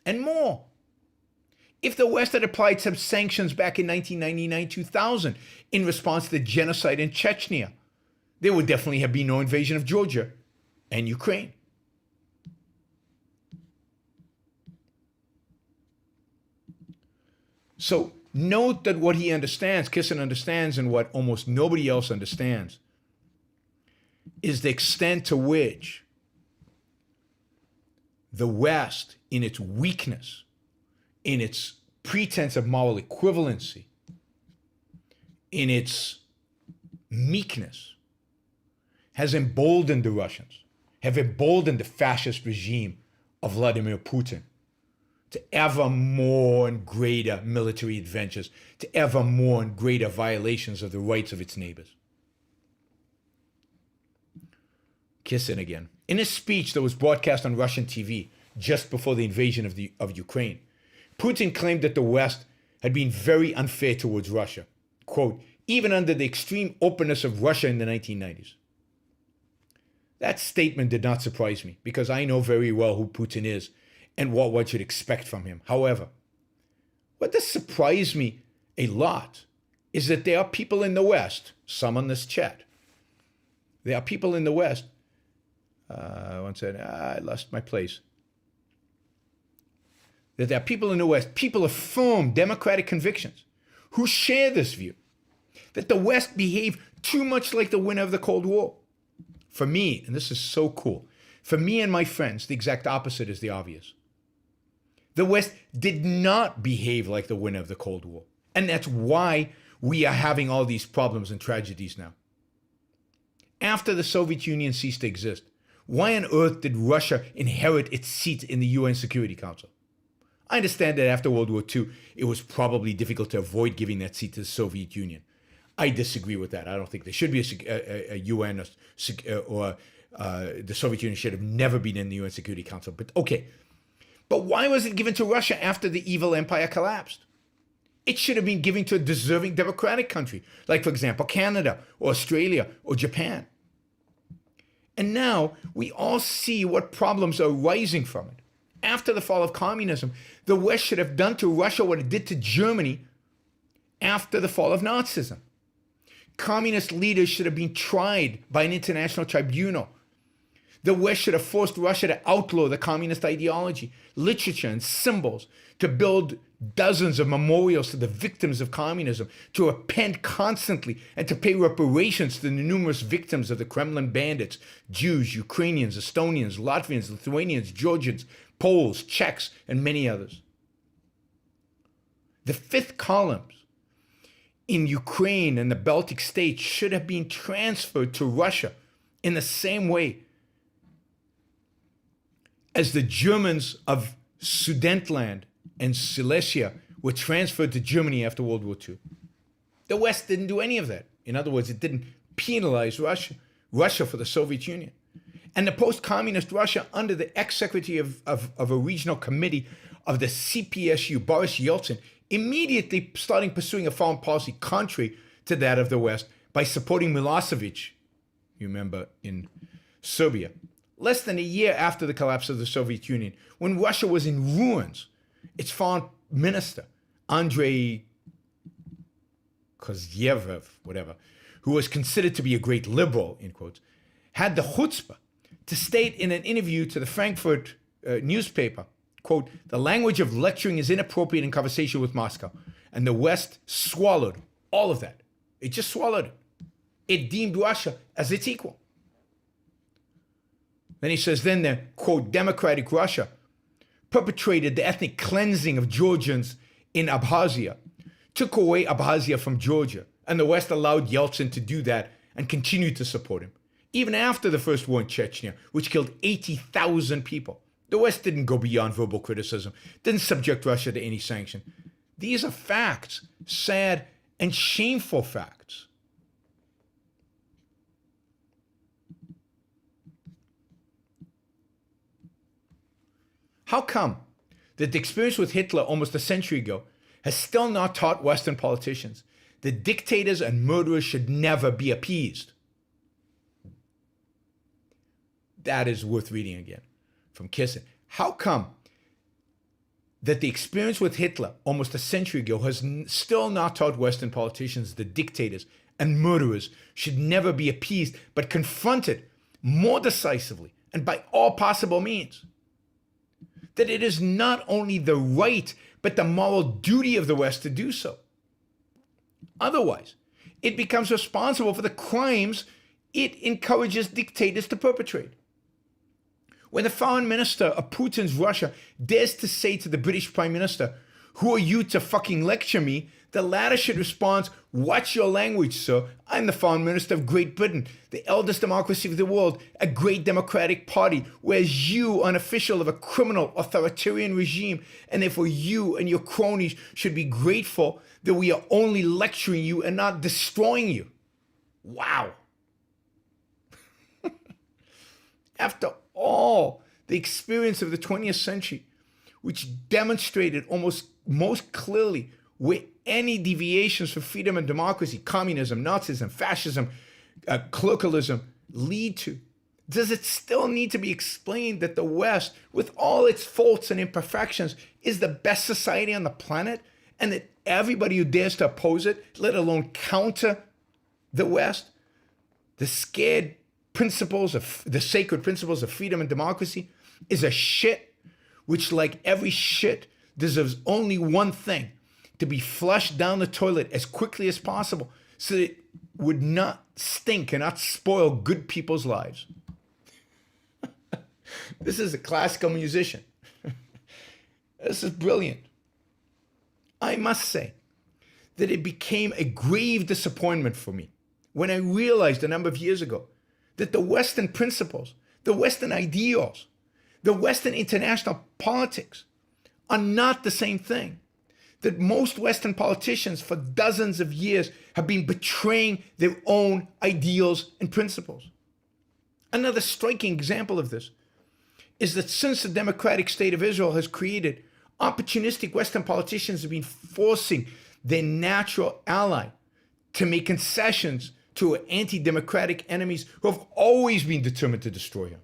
And more. If the West had applied some sanctions back in 1999-2000 in response to the genocide in Chechnya, there would definitely have been no invasion of Georgia and Ukraine. So note that what he understands, Kissin understands, and what almost nobody else understands, is the extent to which the West, in its weakness, in its pretense of moral equivalency, in its meekness, has emboldened the Russians, have emboldened the fascist regime of Vladimir Putin to ever more and greater military adventures, to ever more and greater violations of the rights of its neighbors. Kissin again. In his speech that was broadcast on Russian TV just before the invasion of Ukraine, Putin claimed that the West had been very unfair towards Russia, quote, even under the extreme openness of Russia in the 1990s. That statement did not surprise me because I know very well who Putin is and what one should expect from him. However, what does surprise me a lot is that there are people in the West, some on this chat, there are people in the West, one said, I lost my place, that there are people in the West, people of firm democratic convictions, who share this view, that the West behaved too much like the winner of the Cold War. For me, and this is so cool, for me and my friends, the exact opposite is the obvious. The West did not behave like the winner of the Cold War. And that's why we are having all these problems and tragedies now. After the Soviet Union ceased to exist, why on earth did Russia inherit its seat in the UN Security Council? I understand that after World War II, it was probably difficult to avoid giving that seat to the Soviet Union. I disagree with that. I don't think there should be a UN or the Soviet Union should have never been in the UN Security Council. But okay. But why was it given to Russia after the evil empire collapsed? It should have been given to a deserving democratic country, like, for example, Canada or Australia or Japan. And now we all see what problems are arising from it. After the fall of communism, the West should have done to Russia what it did to Germany after the fall of Nazism. Communist leaders should have been tried by an international tribunal. The West should have forced Russia to outlaw the communist ideology, literature, and symbols, to build dozens of memorials to the victims of communism, to repent constantly, and to pay reparations to the numerous victims of the Kremlin bandits, Jews, Ukrainians, Estonians, Latvians, Lithuanians, Georgians, Poles, Czechs, and many others. The fifth columns in Ukraine and the Baltic states should have been transferred to Russia in the same way as the Germans of Sudetenland and Silesia were transferred to Germany after World War II. The West didn't do any of that. In other words, it didn't penalize Russia for the Soviet Union. And the post-communist Russia, under the ex-secretary of a regional committee of the CPSU, Boris Yeltsin, immediately starting pursuing a foreign policy contrary to that of the West by supporting Milosevic, you remember, in Serbia. Less than a year after the collapse of the Soviet Union, when Russia was in ruins, its foreign minister, Andrei Kozyev, whatever, who was considered to be a great liberal, in quotes, had the chutzpah to state in an interview to the Frankfurt newspaper, quote, the language of lecturing is inappropriate in conversation with Moscow. And the West swallowed all of that. It just swallowed it. It deemed Russia as its equal. Then he says, then the, quote, democratic Russia perpetrated the ethnic cleansing of Georgians in Abkhazia took away Abkhazia from Georgia, and the West allowed Yeltsin to do that and continued to support him. Even after the first war in Chechnya, which killed 80,000 people, the West didn't go beyond verbal criticism, didn't subject Russia to any sanction. These are facts, sad and shameful facts. How come that the experience with Hitler almost a century ago has still not taught Western politicians that dictators and murderers should never be appeased? That is worth reading again from Kissin. How come that the experience with Hitler almost a century ago has still not taught Western politicians that dictators and murderers should never be appeased, but confronted more decisively and by all possible means? That it is not only the right, but the moral duty of the West to do so. Otherwise, it becomes responsible for the crimes it encourages dictators to perpetrate. When the foreign minister of Putin's Russia dares to say to the British Prime Minister, "Who are you to fucking lecture me?" the latter should respond, "Watch your language, sir. I'm the foreign minister of Great Britain, the eldest democracy of the world, a great democratic party, whereas you are an official of a criminal authoritarian regime, and therefore you and your cronies should be grateful that we are only lecturing you and not destroying you." Wow. After all the experience of the 20th century, which demonstrated almost most clearly where any deviations from freedom and democracy, communism, Nazism, fascism, clericalism lead to, does it still need to be explained that the West, with all its faults and imperfections, is the best society on the planet, and that everybody who dares to oppose it, let alone counter the West, the scared principles of the sacred principles of freedom and democracy, is a shit which, like every shit, deserves only one thing: to be flushed down the toilet as quickly as possible so that it would not stink and not spoil good people's lives. This is a classical musician. This is brilliant. I must say that it became a grave disappointment for me when I realized a number of years ago that the Western principles, the Western ideals, the Western international politics are not the same thing. That most Western politicians for dozens of years have been betraying their own ideals and principles. Another striking example of this is that since the democratic state of Israel has created, opportunistic Western politicians have been forcing their natural ally to make concessions to anti-democratic enemies who have always been determined to destroy him.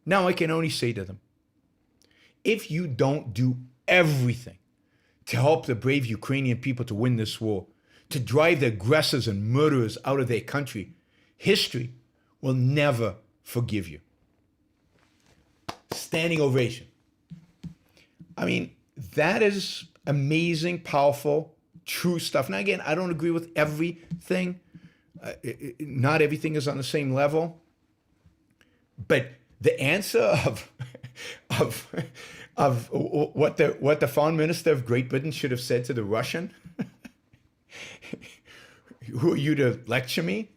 Now I can only say to them, if you don't do everything to help the brave Ukrainian people to win this war, to drive the aggressors and murderers out of their country, history will never forgive you. Standing ovation. I mean, that is amazing, powerful, true stuff. Now, again, I don't agree with everything. Not everything is on the same level. But the answer of what the foreign minister of Great Britain should have said to the Russian, "Who are you to lecture me?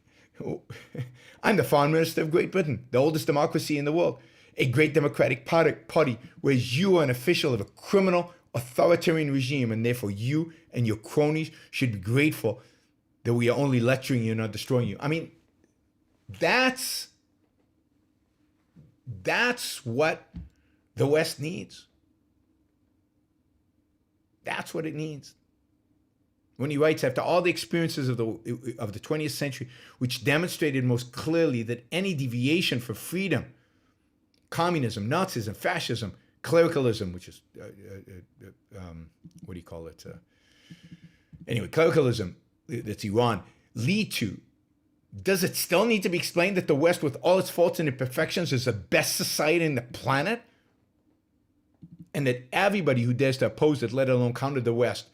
I'm the foreign minister of Great Britain, the oldest democracy in the world, a great democratic party, whereas you are an official of a criminal authoritarian regime, and therefore you and your cronies should be grateful that we are only lecturing you, not destroying you." I mean, that's what the West needs. That's what it needs. When he writes, after all the experiences of the 20th century, which demonstrated most clearly that any deviation from freedom, communism, Nazism, fascism, clericalism, which is, what do you call it? Anyway, clericalism, that's Iran, lead to, does it still need to be explained that the West, with all its faults and imperfections, is the best society in the planet? And that everybody who dares to oppose it, let alone counter the West,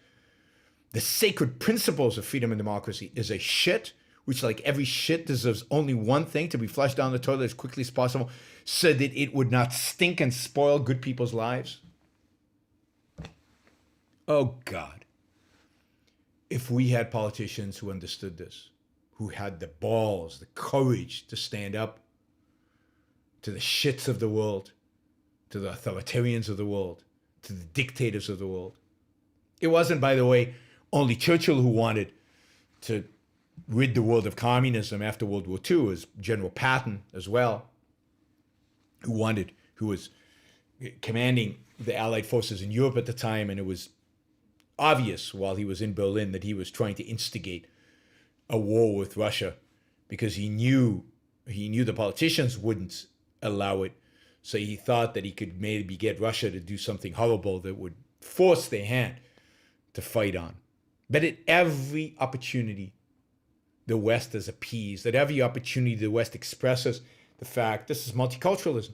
the sacred principles of freedom and democracy, is a shit, which, like every shit, deserves only one thing: to be flushed down the toilet as quickly as possible so that it would not stink and spoil good people's lives? Oh, God. If we had politicians who understood this, who had the balls, the courage to stand up to the shits of the world, to the authoritarians of the world, to the dictators of the world. It wasn't, by the way, only Churchill who wanted to rid the world of communism after World War II. It was General Patton as well, who was commanding the Allied forces in Europe at the time, and it was obvious while he was in Berlin that he was trying to instigate a war with Russia because he knew the politicians wouldn't allow it. So he thought that he could maybe get Russia to do something horrible that would force their hand to fight on. But at every opportunity the West is appeased, at every opportunity the West expresses the fact, this is multiculturalism,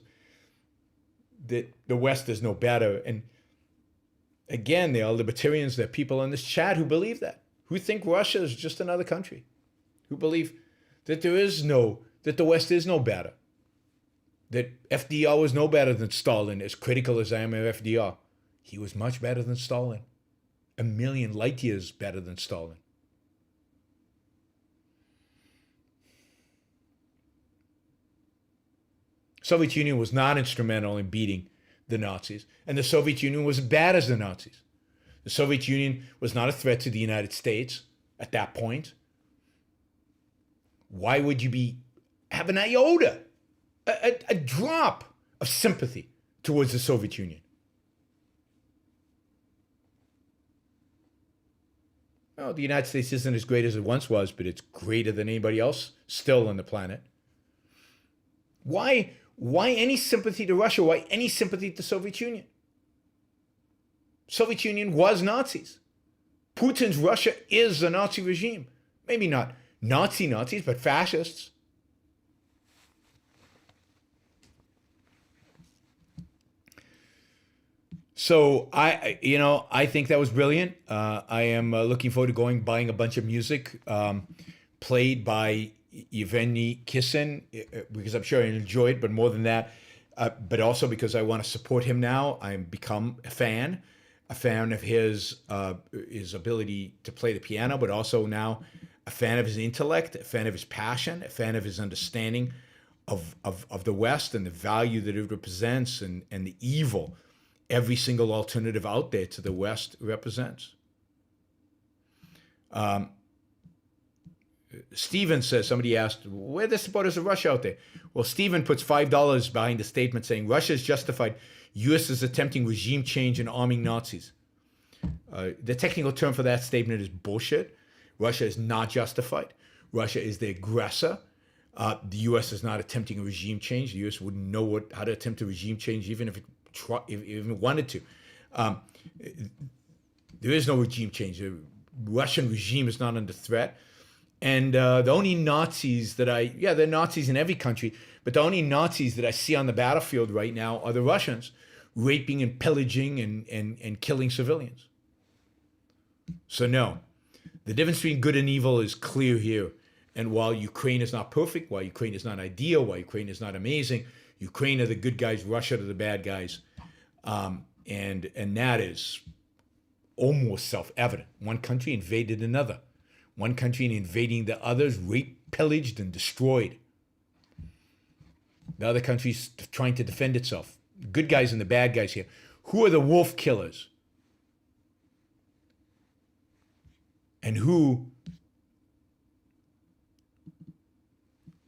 that the West is no better. And again, there are libertarians, there are people in this chat who believe that, who think Russia is just another country, who believe that that the West is no better, that FDR was no better than Stalin, as critical as I am of FDR. He was much better than Stalin, a million light years better than Stalin. Soviet Union was not instrumental in beating the Nazis, and the Soviet Union was as bad as the Nazis. The Soviet Union was not a threat to the United States at that point. Why would you have an iota, a drop of sympathy towards the Soviet Union? Well, the United States isn't as great as it once was, but it's greater than anybody else still on the planet. Why any sympathy to Russia? Why any sympathy to the Soviet Union? Soviet Union was Nazis. Putin's Russia is a Nazi regime. Maybe not Nazis, but fascists. So I think that was brilliant. I am looking forward to buying a bunch of music played by Evgeny Kissin, because I'm sure I enjoy it, but more than that, but also because I want to support him now. I've become a fan of his ability to play the piano, but also now a fan of his intellect, a fan of his passion, a fan of his understanding of the West and the value that it represents and the evil every single alternative out there to the West represents. Stephen says, somebody asked, where are the supporters of Russia out there? Well, Stephen puts $5 behind the statement saying, Russia is justified. U.S. is attempting regime change and arming Nazis. The technical term for that statement is bullshit. Russia is not justified. Russia is the aggressor. The U.S. is not attempting a regime change. The U.S. wouldn't know how to attempt a regime change even if it wanted to. There is no regime change. The Russian regime is not under threat. And the only Nazis there are Nazis in every country, but the only Nazis that I see on the battlefield right now are the Russians, raping and pillaging and killing civilians. So no, the difference between good and evil is clear here. And while Ukraine is not perfect, while Ukraine is not ideal, while Ukraine is not amazing, Ukraine are the good guys, Russia are the bad guys. And that is almost self-evident. One country invaded another. One country invading the others, raped, pillaged, and destroyed. The other country's trying to defend itself. Good guys and the bad guys here. Who are the wolf killers? And who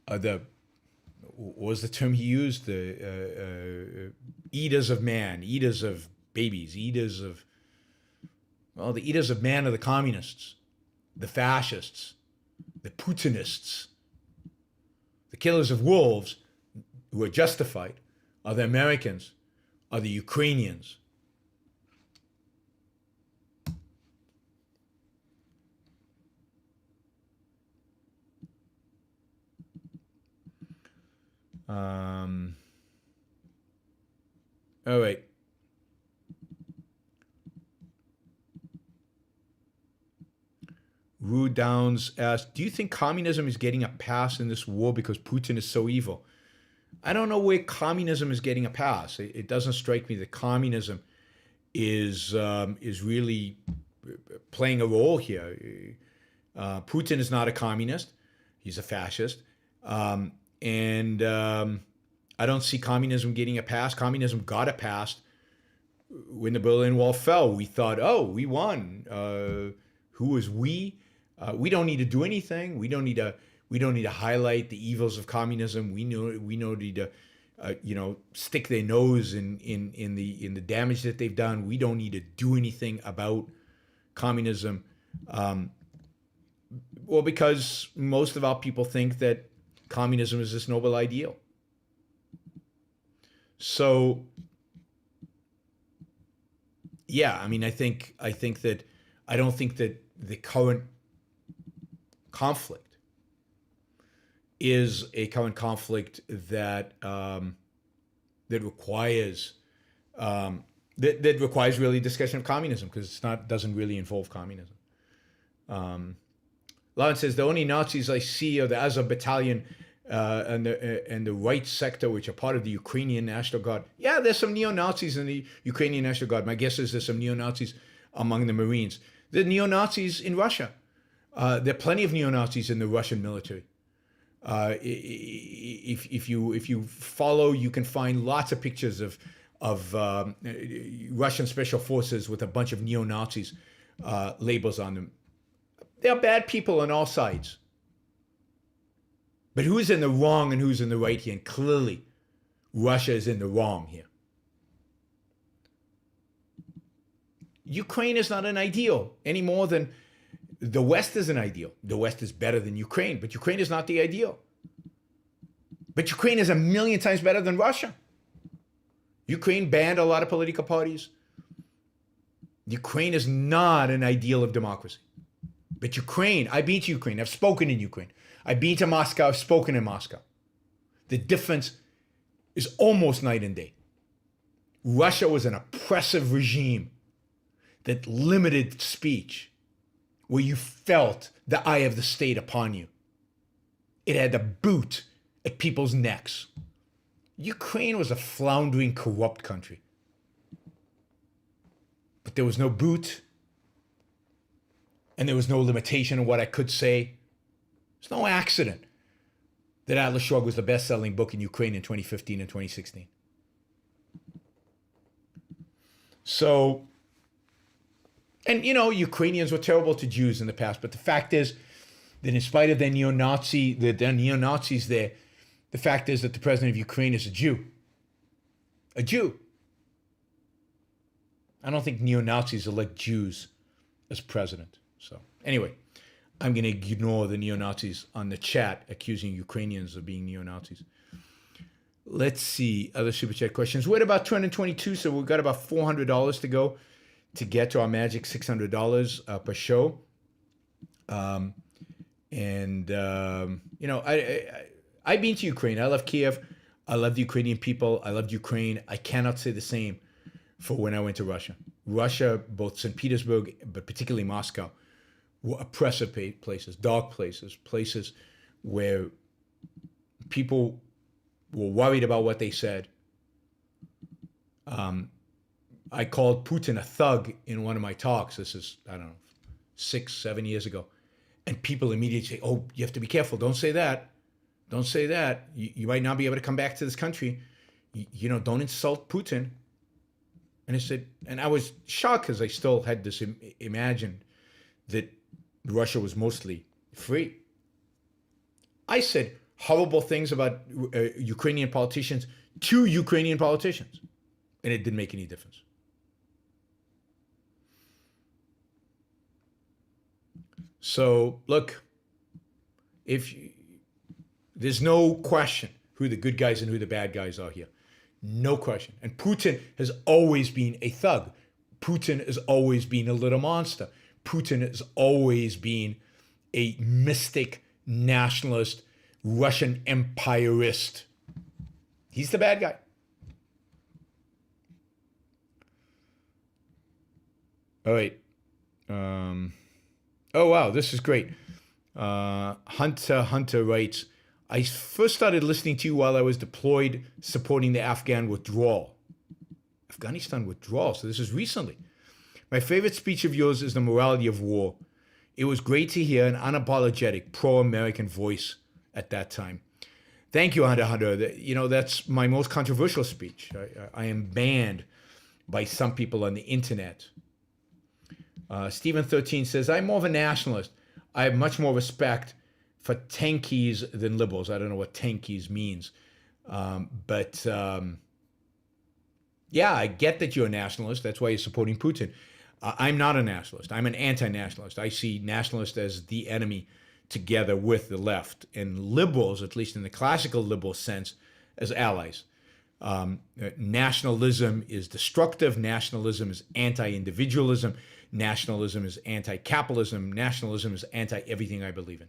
are what was the term he used? The eaters of man, eaters of babies, the eaters of man are the communists, the fascists, the Putinists. The killers of wolves, who are justified, are the Americans, are the Ukrainians. All right. Rue Downs asked, do you think communism is getting a pass in this war because Putin is so evil? I don't know where communism is getting a pass. It doesn't strike me that communism is really playing a role here. Putin is not a communist; he's a fascist, and I don't see communism getting a pass. Communism got a pass when the Berlin Wall fell. We thought, oh, we won. Who is we? We don't need to do anything. We don't need to highlight the evils of communism. We need to stick their nose in the damage that they've done. We don't need to do anything about communism. Well, because most of our people think that communism is this noble ideal. So, yeah, I mean, I don't think that the current conflict is a current conflict that that requires really discussion of communism, because doesn't really involve communism. Lawrence says the only Nazis I see are the Azov Battalion and the right sector, which are part of the Ukrainian National Guard. Yeah, there's some neo-Nazis in the Ukrainian National Guard. My guess is there's some neo-Nazis among the Marines. There are neo-Nazis in Russia. There are plenty of neo-Nazis in the Russian military. If you follow, you can find lots of pictures of Russian special forces with a bunch of neo-Nazis labels on them. They are bad people on all sides. But who's in the wrong and who's in the right here? And clearly, Russia is in the wrong here. Ukraine is not an ideal any more than the West is an ideal. The West is better than Ukraine, but Ukraine is not the ideal. But Ukraine is a million times better than Russia. Ukraine banned a lot of political parties. Ukraine is not an ideal of democracy. But Ukraine, I've been to Ukraine. I've spoken in Ukraine. I've been to Moscow. I've spoken in Moscow. The difference is almost night and day. Russia was an oppressive regime that limited speech, where you felt the eye of the state upon you. It had the boot at people's necks. Ukraine was a floundering, corrupt country. But there was no boot, and there was no limitation on what I could say. It's no accident that Atlas Shrugged was the best-selling book in Ukraine in 2015 and 2016. So, and Ukrainians were terrible to Jews in the past, but the fact is that in spite of their neo-Nazis there, the fact is that the president of Ukraine is a Jew. A Jew. I don't think neo-Nazis elect Jews as president. So anyway, I'm going to ignore the neo-Nazis on the chat accusing Ukrainians of being neo-Nazis. Let's see other super chat questions. We're at about 222, so we've got about $400 to go to get to our magic $600 per show. I've been to Ukraine. I love Kiev. I love the Ukrainian people. I loved Ukraine. I cannot say the same for when I went to Russia. Russia, both St. Petersburg, but particularly Moscow, were oppressive places, dark places, places where people were worried about what they said. I called Putin a thug in one of my talks. This is, 6-7 years ago. And people immediately say, oh, you have to be careful. Don't say that. Don't say that. You might not be able to come back to this country. Don't insult Putin. And I said, and I was shocked because I still had this imagined that Russia was mostly free. I said horrible things about Ukrainian politicians to Ukrainian politicians, and it didn't make any difference. So look, there's no question who the good guys and who the bad guys are here. No question. And Putin has always been a thug. Putin has always been a little monster. Putin has always been a mystic, nationalist, Russian empirist. He's the bad guy. All right. Oh, wow, this is great. Hunter writes, I first started listening to you while I was deployed supporting the Afghan withdrawal. I Afghanistan withdrawal. So this is recently. My favorite speech of yours is The Morality of War. It was great to hear an unapologetic pro-American voice at that time. Thank you, Hunter. That's my most controversial speech. I am banned by some people on the internet. Stephen13 says, I'm more of a nationalist. I have much more respect for tankies than liberals. I don't know what tankies means. Yeah, I get that you're a nationalist. That's why you're supporting Putin. I'm not a nationalist. I'm an anti-nationalist. I see nationalists as the enemy together with the left, and liberals, at least in the classical liberal sense, as allies. Nationalism is destructive. Nationalism is anti-individualism. Nationalism is anti-capitalism. Nationalism is anti-everything I believe in.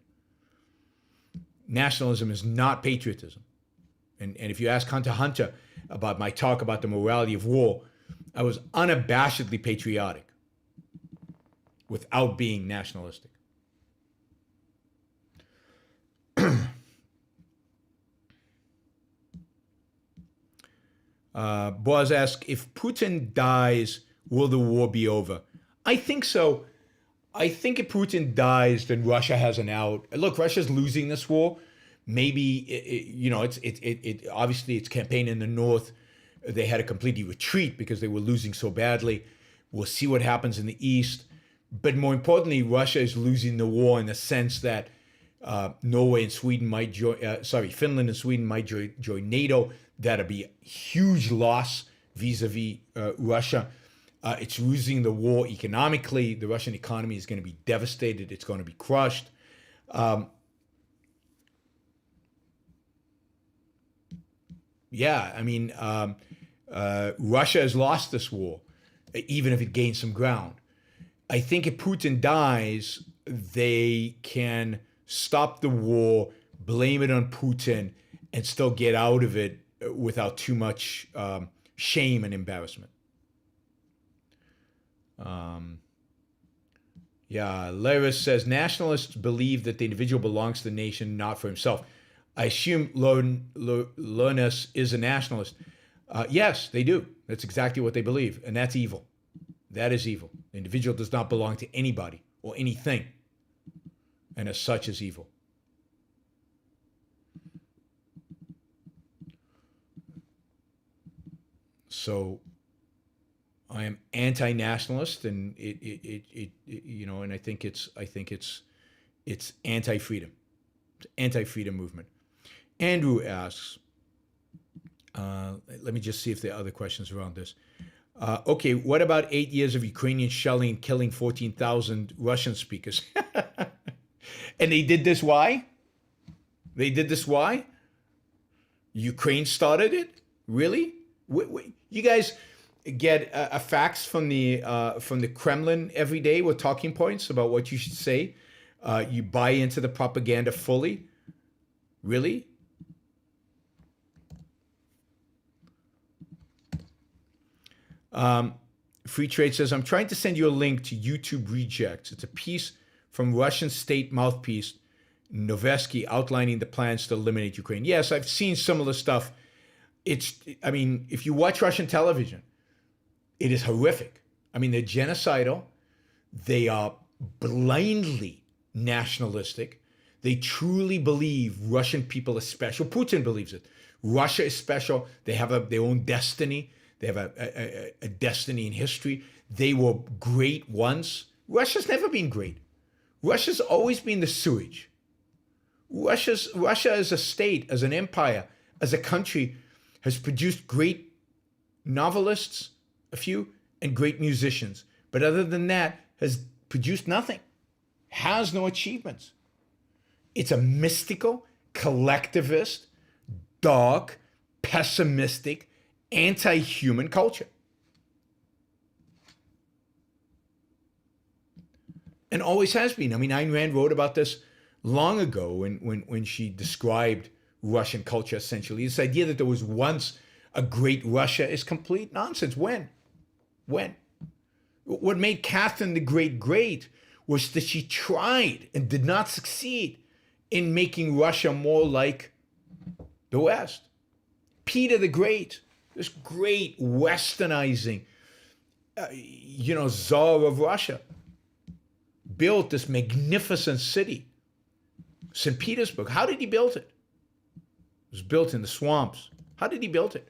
Nationalism is not patriotism. And if you ask Hunter about my talk about the morality of war, I was unabashedly patriotic without being nationalistic. Boaz asks, if Putin dies, will the war be over? I think so. I think if Putin dies, then Russia has an out. Look, Russia's losing this war. Maybe, it's obviously its campaign in the north, they had to completely retreat because they were losing so badly. We'll see what happens in the east. But more importantly, Russia is losing the war in the sense that Norway and Sweden might join, Finland and Sweden might join NATO. That'd be a huge loss vis-a-vis Russia. It's losing the war economically. The Russian economy is going to be devastated. It's going to be crushed. Russia has lost this war, even if it gains some ground. I think if Putin dies, they can stop the war, blame it on Putin, and still get out of it without too much shame and embarrassment. Laris says, nationalists believe that the individual belongs to the nation, not for himself. I assume Lernis is a nationalist. Yes, they do. That's exactly what they believe, and that's evil. That is evil. The individual does not belong to anybody or anything, and as such is evil. So I am anti-nationalist, and and I think it's anti-freedom. It's anti-freedom movement. Andrew asks, let me just see if there are other questions around this. Okay, what about 8 years of Ukrainian shelling and killing 14,000 Russian speakers? And they did this why? Ukraine started it? Really? You guys get a fax from the Kremlin every day with talking points about what you should say? You buy into the propaganda fully? Really? Free Trade says, I'm trying to send you a link to YouTube Rejects. It's a piece from Russian state mouthpiece Novesky outlining the plans to eliminate Ukraine. Yes, I've seen similar stuff. If you watch Russian television, it is horrific. They're genocidal. They are blindly nationalistic. They truly believe Russian people are special. Putin believes it. Russia is special. They have their own destiny. They have a destiny in history. They were great once. Russia's never been great. Russia's always been the sewage. Russia as a state, as an empire, as a country, has produced great novelists, a few, and great musicians. But other than that, has produced nothing. Has no achievements. It's a mystical, collectivist, dark, pessimistic, anti-human culture. And always has been. Ayn Rand wrote about this long ago when she described Russian culture, essentially. This idea that there was once a great Russia is complete nonsense. When? What made Catherine the Great great was that she tried and did not succeed in making Russia more like the West. Peter the Great, this great westernizing, czar of Russia, built this magnificent city, St. Petersburg. How did he build it? It was built in the swamps. How did he build it?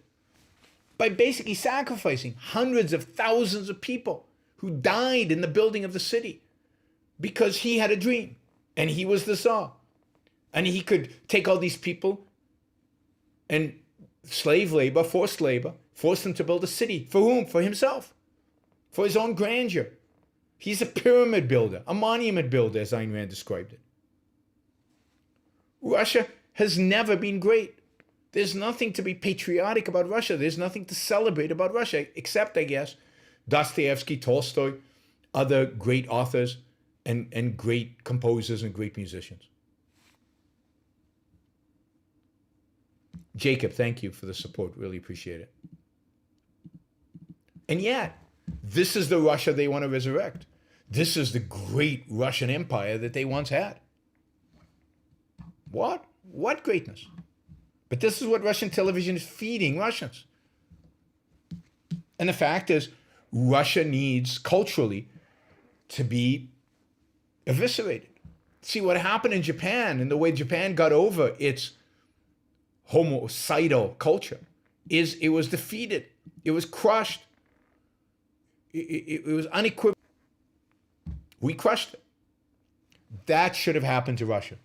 By basically sacrificing hundreds of thousands of people who died in the building of the city because he had a dream and he was the Tsar. And he could take all these people and slave labor, force them to build a city. For whom? For himself. For his own grandeur. He's a pyramid builder, a monument builder, as Ayn Rand described it. Russia has never been great. There's nothing to be patriotic about Russia. There's nothing to celebrate about Russia, except, I guess, Dostoevsky, Tolstoy, other great authors, and great composers and great musicians. Jacob, thank you for the support. Really appreciate it. And yet, this is the Russia they want to resurrect. This is the great Russian Empire that they once had. What? What greatness? But this is what Russian television is feeding Russians. And the fact is, Russia needs culturally to be eviscerated. See what happened in Japan and the way Japan got over its homicidal culture is it was defeated. It was crushed. It was unequivocal. We crushed it. That should have happened to Russia.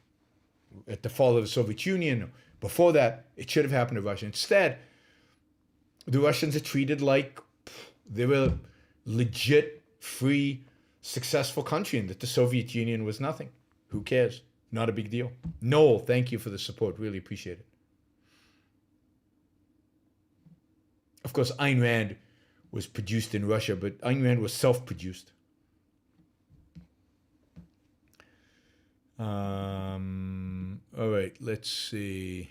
At the fall of the Soviet Union, before that, it should have happened to Russia. Instead, the Russians are treated like they were legit, free, successful country and that the Soviet Union was nothing. Who cares? Not a big deal. Noel, thank you for the support. Really appreciate it. Of course, Ayn Rand was produced in Russia, but Ayn Rand was self-produced. All right, let's see.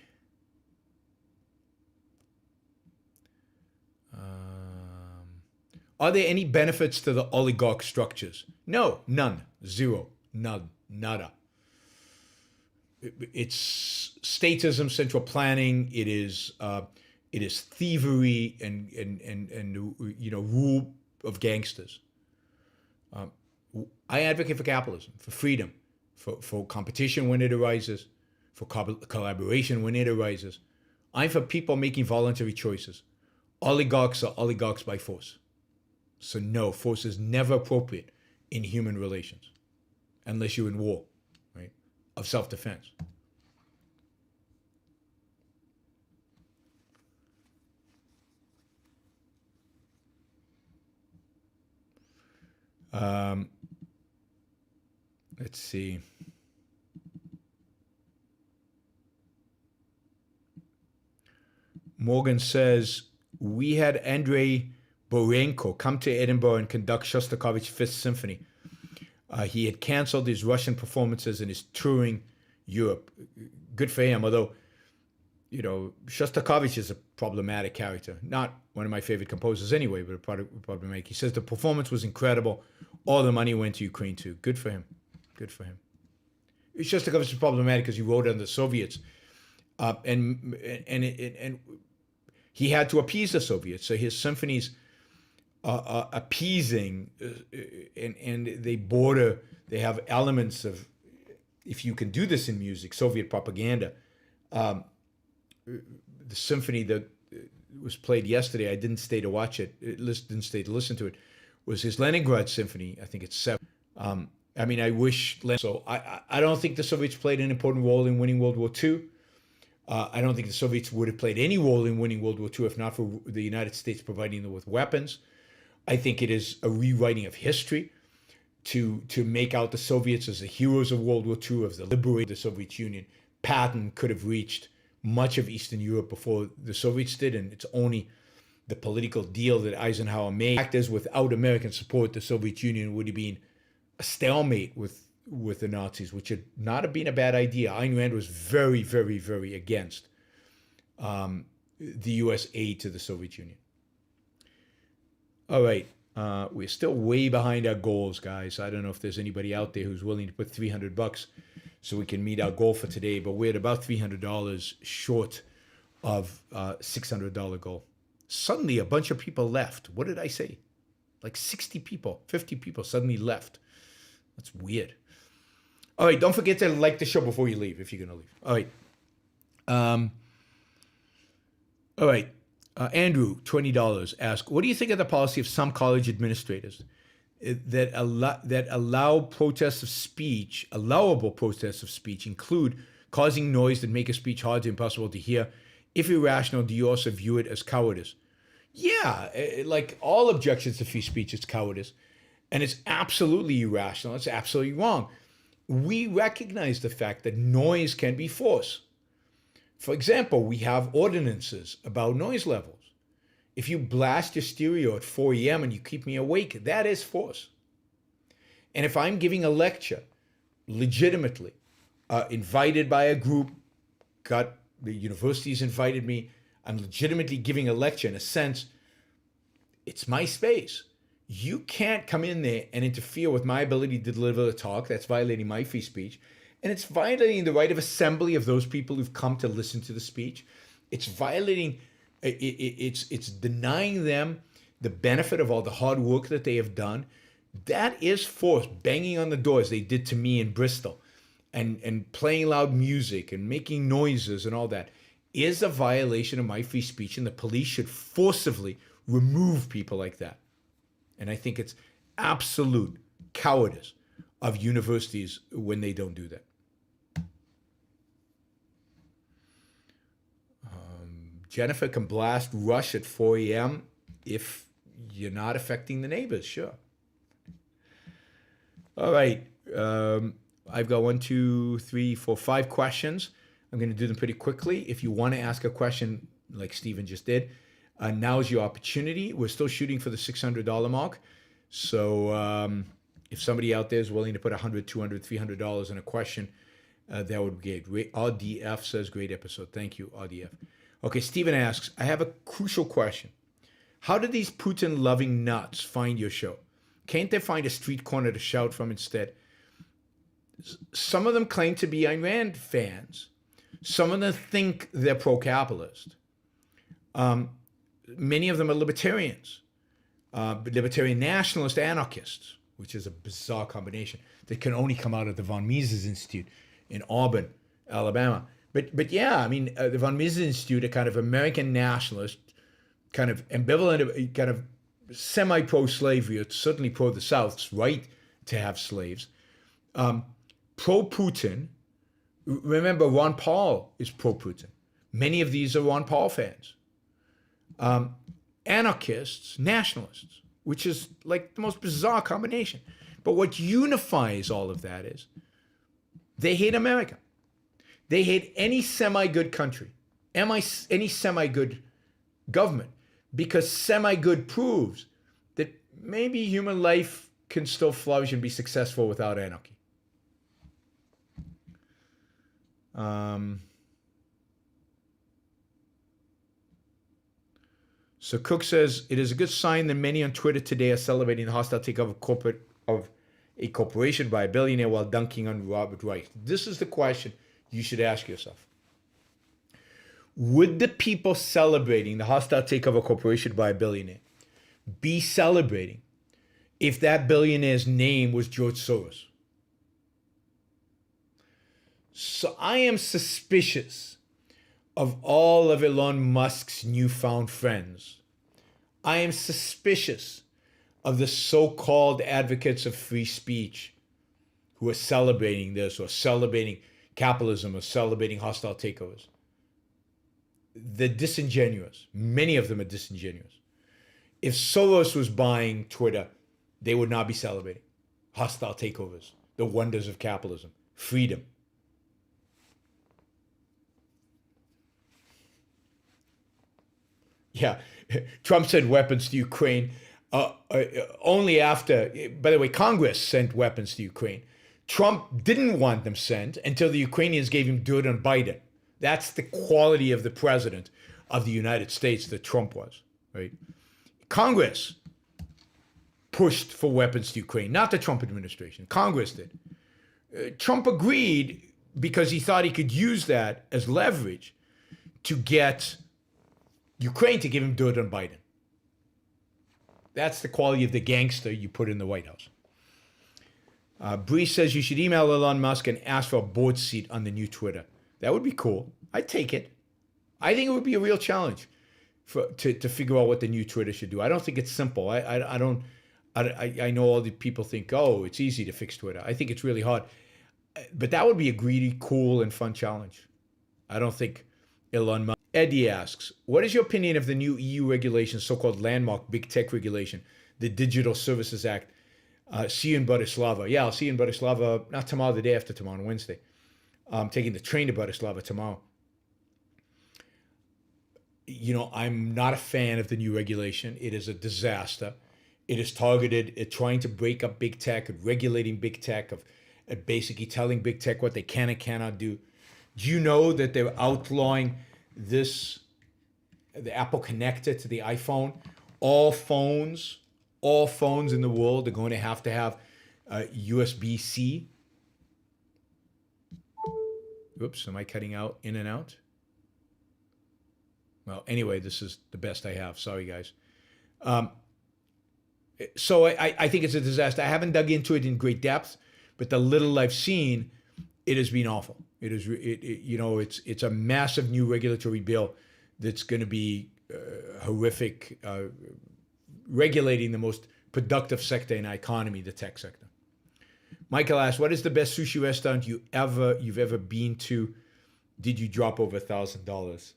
Are there any benefits to the oligarch structures? No, none, zero, none, nada. It's statism, central planning. It is thievery and rule of gangsters. I advocate for capitalism, for freedom, for competition when it arises, for collaboration when it arises. I'm for people making voluntary choices. Oligarchs are oligarchs by force. So no, force is never appropriate in human relations, unless you're in war, right, of self-defense. Let's see. Morgan says, we had Andrei Borenko come to Edinburgh and conduct Shostakovich's Fifth Symphony. He had canceled his Russian performances and is touring Europe. Good for him, although, Shostakovich is a problematic character. Not one of my favorite composers anyway, but problematic. He says the performance was incredible. All the money went to Ukraine too. Good for him. Good for him. Shostakovich is problematic because he wrote under the Soviets. And he had to appease the Soviets. So his symphonies are appeasing, and they have elements of, if you can do this in music, Soviet propaganda. The symphony that was played yesterday, I didn't stay to watch it, didn't stay to listen to it, was his Leningrad Symphony. I think it's 7. I wish. So I don't think the Soviets played an important role in winning World War II. I don't think the Soviets would have played any role in winning World War II if not for the United States providing them with weapons. I think it is a rewriting of history to make out the Soviets as the heroes of World War II, as the liberator of the Soviet Union. Patton could have reached much of Eastern Europe before the Soviets did, and it's only the political deal that Eisenhower made. The fact is, without American support, the Soviet Union would have been a stalemate with the Nazis, which would not have been a bad idea. Ayn Rand was very, very, very against the U.S. aid to the Soviet Union. All right, we're still way behind our goals, guys. I don't know if there's anybody out there who's willing to put $300 so we can meet our goal for today, but we're at about $300 short of $600 goal. Suddenly, a bunch of people left. What did I say? Like 60 people, 50 people suddenly left. That's weird. All right, don't forget to like the show before you leave, if you're going to leave. All right. All right. Andrew, $20, ask, what do you think of the policy of some college administrators that allow protests of speech, allowable protests of speech, include causing noise that make a speech hard or impossible to hear? If irrational, do you also view it as cowardice? Yeah, like all objections to free speech, it's cowardice. And it's absolutely irrational. It's absolutely wrong. We recognize the fact that noise can be force. For example, we have ordinances about noise levels. If you blast your stereo at 4 a.m. and you keep me awake, that is force. And if I'm giving a lecture, legitimately, invited by a group, the university's invited me, I'm legitimately giving a lecture in a sense, it's my space. You can't come in there and interfere with my ability to deliver a talk. That's violating my free speech. And it's violating the right of assembly of those people who've come to listen to the speech. It's violating, it's denying them the benefit of all the hard work that they have done. That is force, banging on the doors they did to me in Bristol, and playing loud music and making noises and all that is a violation of my free speech, and the police should forcibly remove people like that. And I think it's absolute cowardice of universities when they don't do that. Jennifer can blast Rush at 4 a.m. if you're not affecting the neighbors, sure. All right. I've got 1, 2, 3, 4, 5 questions. I'm going to do them pretty quickly. If you want to ask a question like Stephen just did, now's your opportunity. We're still shooting for the $600 mark. So if somebody out there is willing to put $100, $200, $300 in a question, that would be great. RDF says, great episode. Thank you, RDF. Okay, Stephen asks, I have a crucial question. How did these Putin-loving nuts find your show? Can't they find a street corner to shout from instead? Some of them claim to be Ayn Rand fans. Some of them think they're pro-capitalist. Many of them are libertarians, libertarian nationalist anarchists, which is a bizarre combination that can only come out of the von Mises Institute in Auburn, Alabama. But yeah, I mean, the von Mises Institute, a kind of American nationalist, kind of ambivalent, kind of semi-pro-slavery, it's certainly pro the South's right to have slaves. Pro-Putin. Remember, Ron Paul is pro-Putin. Many of these are Ron Paul fans. Anarchists, nationalists, which is like the most bizarre combination. But what unifies all of that is they hate America. They hate any semi-good country, any semi-good government, because semi-good proves that maybe human life can still flourish and be successful without anarchy. So Cook says, it is a good sign that many on Twitter today are celebrating the hostile takeover of a corporation by a billionaire while dunking on Robert Reich. This is the question you should ask yourself. Would the people celebrating the hostile takeover corporation by a billionaire be celebrating if that billionaire's name was George Soros? So I am suspicious of all of Elon Musk's newfound friends. I am suspicious of the so-called advocates of free speech who are celebrating this or celebrating capitalism or celebrating hostile takeovers. They're disingenuous. Many of them are disingenuous. If Soros was buying Twitter, they would not be celebrating hostile takeovers, the wonders of capitalism, freedom. Yeah, Trump sent weapons to Ukraine only after, by the way, Congress sent weapons to Ukraine. Trump didn't want them sent until the Ukrainians gave him dirt on Biden. That's the quality of the president of the United States that Trump was, right? Congress pushed for weapons to Ukraine, not the Trump administration. Congress did. Trump agreed because he thought he could use that as leverage to get Ukraine to give him dirt on Biden. That's the quality of the gangster you put in the White House. Bree says you should email Elon Musk and ask for a board seat on the new Twitter. That would be cool. I'd take it. I think it would be a real challenge to figure out what the new Twitter should do. I don't think it's simple. I know all the people think, oh, it's easy to fix Twitter. I think it's really hard. But that would be a greedy, cool, and fun challenge. I don't think Elon Musk. Eddie asks, what is your opinion of the new EU regulation, so-called landmark big tech regulation, the Digital Services Act? See you in Bratislava. Yeah, I'll see you in Bratislava, not tomorrow, the day after tomorrow, on Wednesday. I'm taking the train to Bratislava tomorrow. You know, I'm not a fan of the new regulation. It is a disaster. It is targeted at trying to break up big tech, at regulating big tech, at basically telling big tech what they can and cannot do. Do you know that they're outlawing the Apple connector to the iPhone? All phones in the world are going to have USB-C. Oops, am I cutting out in and out? Well, anyway, this is the best I have. Sorry, guys. So I think it's a disaster. I haven't dug into it in great depth, but the little I've seen, it has been awful. It's a massive new regulatory bill that's going to be horrific, regulating the most productive sector in our economy, the tech sector. Michael asks, what is the best sushi restaurant you've ever been to? Did you drop over $1,000?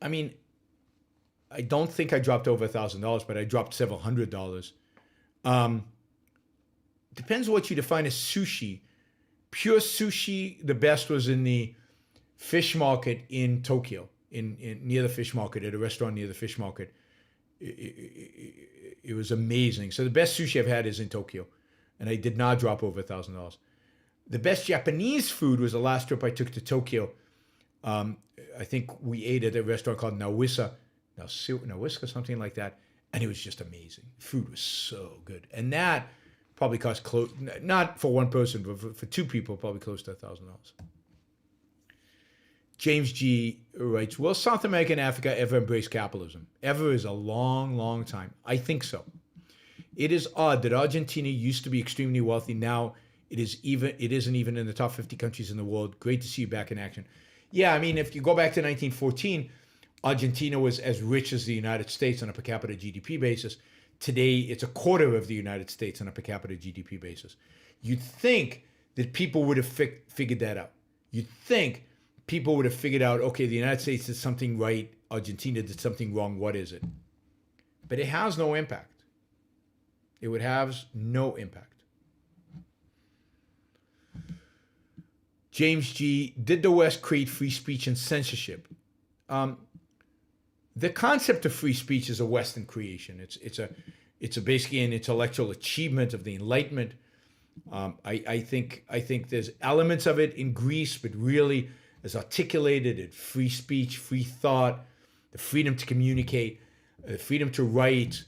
I mean, I don't think I dropped over $1,000, but I dropped several $100s. Depends what you define as sushi. Pure sushi, the best was in the fish market in Tokyo, near the fish market, at a restaurant near the fish market. It was amazing. So the best sushi I've had is in Tokyo, and I did not drop over $1,000. The best Japanese food was the last trip I took to Tokyo. I think we ate at a restaurant called Nawiska, something like that, and it was just amazing. Food was so good, and that probably cost close, not for one person, but for two people, probably close to $1,000. James G writes, will South America and Africa ever embrace capitalism? Ever is a long, long time. I think so. It is odd that Argentina used to be extremely wealthy. Now it isn't even in the top 50 countries in the world. Great to see you back in action. Yeah, I mean, if you go back to 1914, Argentina was as rich as the United States on a per capita GDP basis. Today, it's a quarter of the United States on a per capita GDP basis. You'd think that people would have figured that out. You'd think people would have figured out, okay, the United States did something right, Argentina did something wrong, what is it? But it has no impact. It would have no impact. James G, did the West create free speech and censorship? The concept of free speech is a Western creation. It's basically an intellectual achievement of the Enlightenment. I think there's elements of it in Greece, but really as articulated at free speech, free thought, the freedom to communicate, the freedom to write,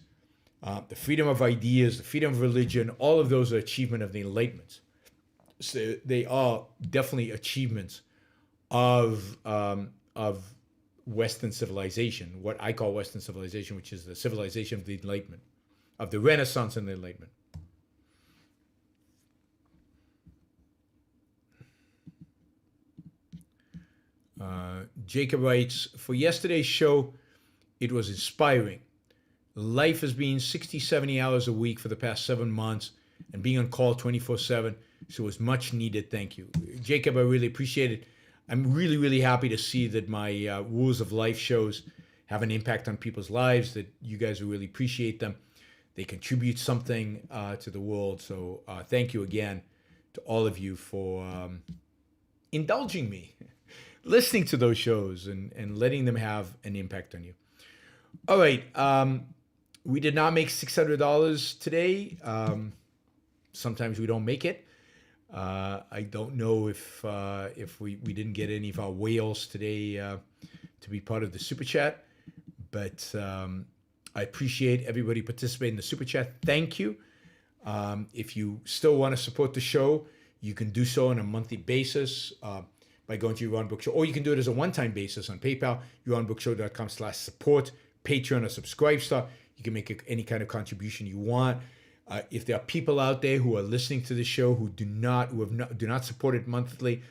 the freedom of ideas, the freedom of religion. All of those are achievement of the Enlightenment. So they are definitely achievements of Western civilization, what I call Western civilization, which is the civilization of the Enlightenment, of the Renaissance and the Enlightenment. Jacob writes, for yesterday's show, it was inspiring. Life has been 60, 70 hours a week for the past 7 months, and being on call 24/7, so it was much needed. Thank you. Jacob, I really appreciate it. I'm really, really happy to see that my Rules of Life shows have an impact on people's lives, that you guys really appreciate them. They contribute something to the world. So thank you again to all of you for indulging me, listening to those shows and letting them have an impact on you. All right. We did not make $600 today. Sometimes we don't make it. I don't know if we didn't get any of our whales today to be part of the Super Chat, but I appreciate everybody participating in the Super Chat. Thank you. If you still want to support the show, you can do so on a monthly basis. by going to Yaron Brook Show, or you can do it as a one-time basis on PayPal, yaronbrookshow.com/support, Patreon, or Subscribestar. You can make any kind of contribution you want. If there are people out there who are listening to the show who do not support it monthly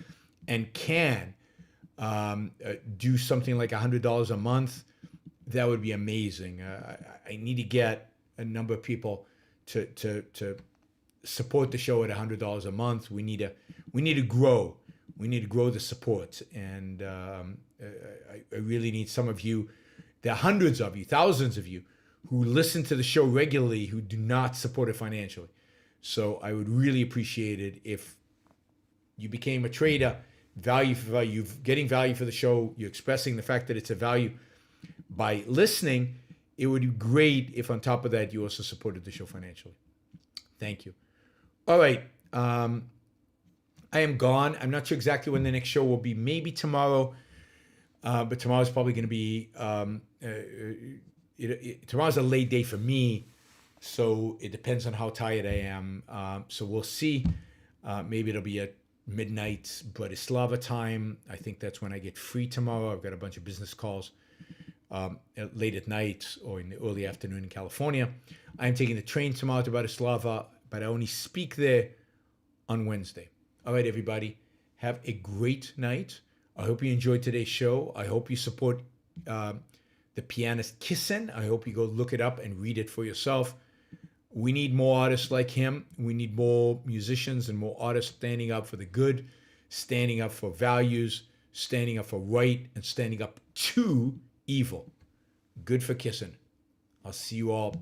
and can do something like $100 a month, that would be amazing. I need to get a number of people to support the show at $100 a month. We need to grow. We need to grow the support, and I really need some of you. There are hundreds of you, thousands of you, who listen to the show regularly who do not support it financially. So I would really appreciate it if you became a trader, value for value, you're getting value for the show, you're expressing the fact that it's a value by listening. It would be great if on top of that you also supported the show financially. Thank you. All right. I am gone. I'm not sure exactly when the next show will be. Maybe tomorrow, but tomorrow's probably going to be... tomorrow's a late day for me, so it depends on how tired I am. So we'll see. Maybe it'll be at midnight Bratislava time. I think that's when I get free tomorrow. I've got a bunch of business calls late at night or in the early afternoon in California. I'm taking the train tomorrow to Bratislava, but I only speak there on Wednesday. All right, everybody. Have a great night. I hope you enjoyed today's show. I hope you support the pianist Kissin. I hope you go look it up and read it for yourself. We need more artists like him. We need more musicians and more artists standing up for the good, standing up for values, standing up for right, and standing up to evil. Good for Kissin. I'll see you all in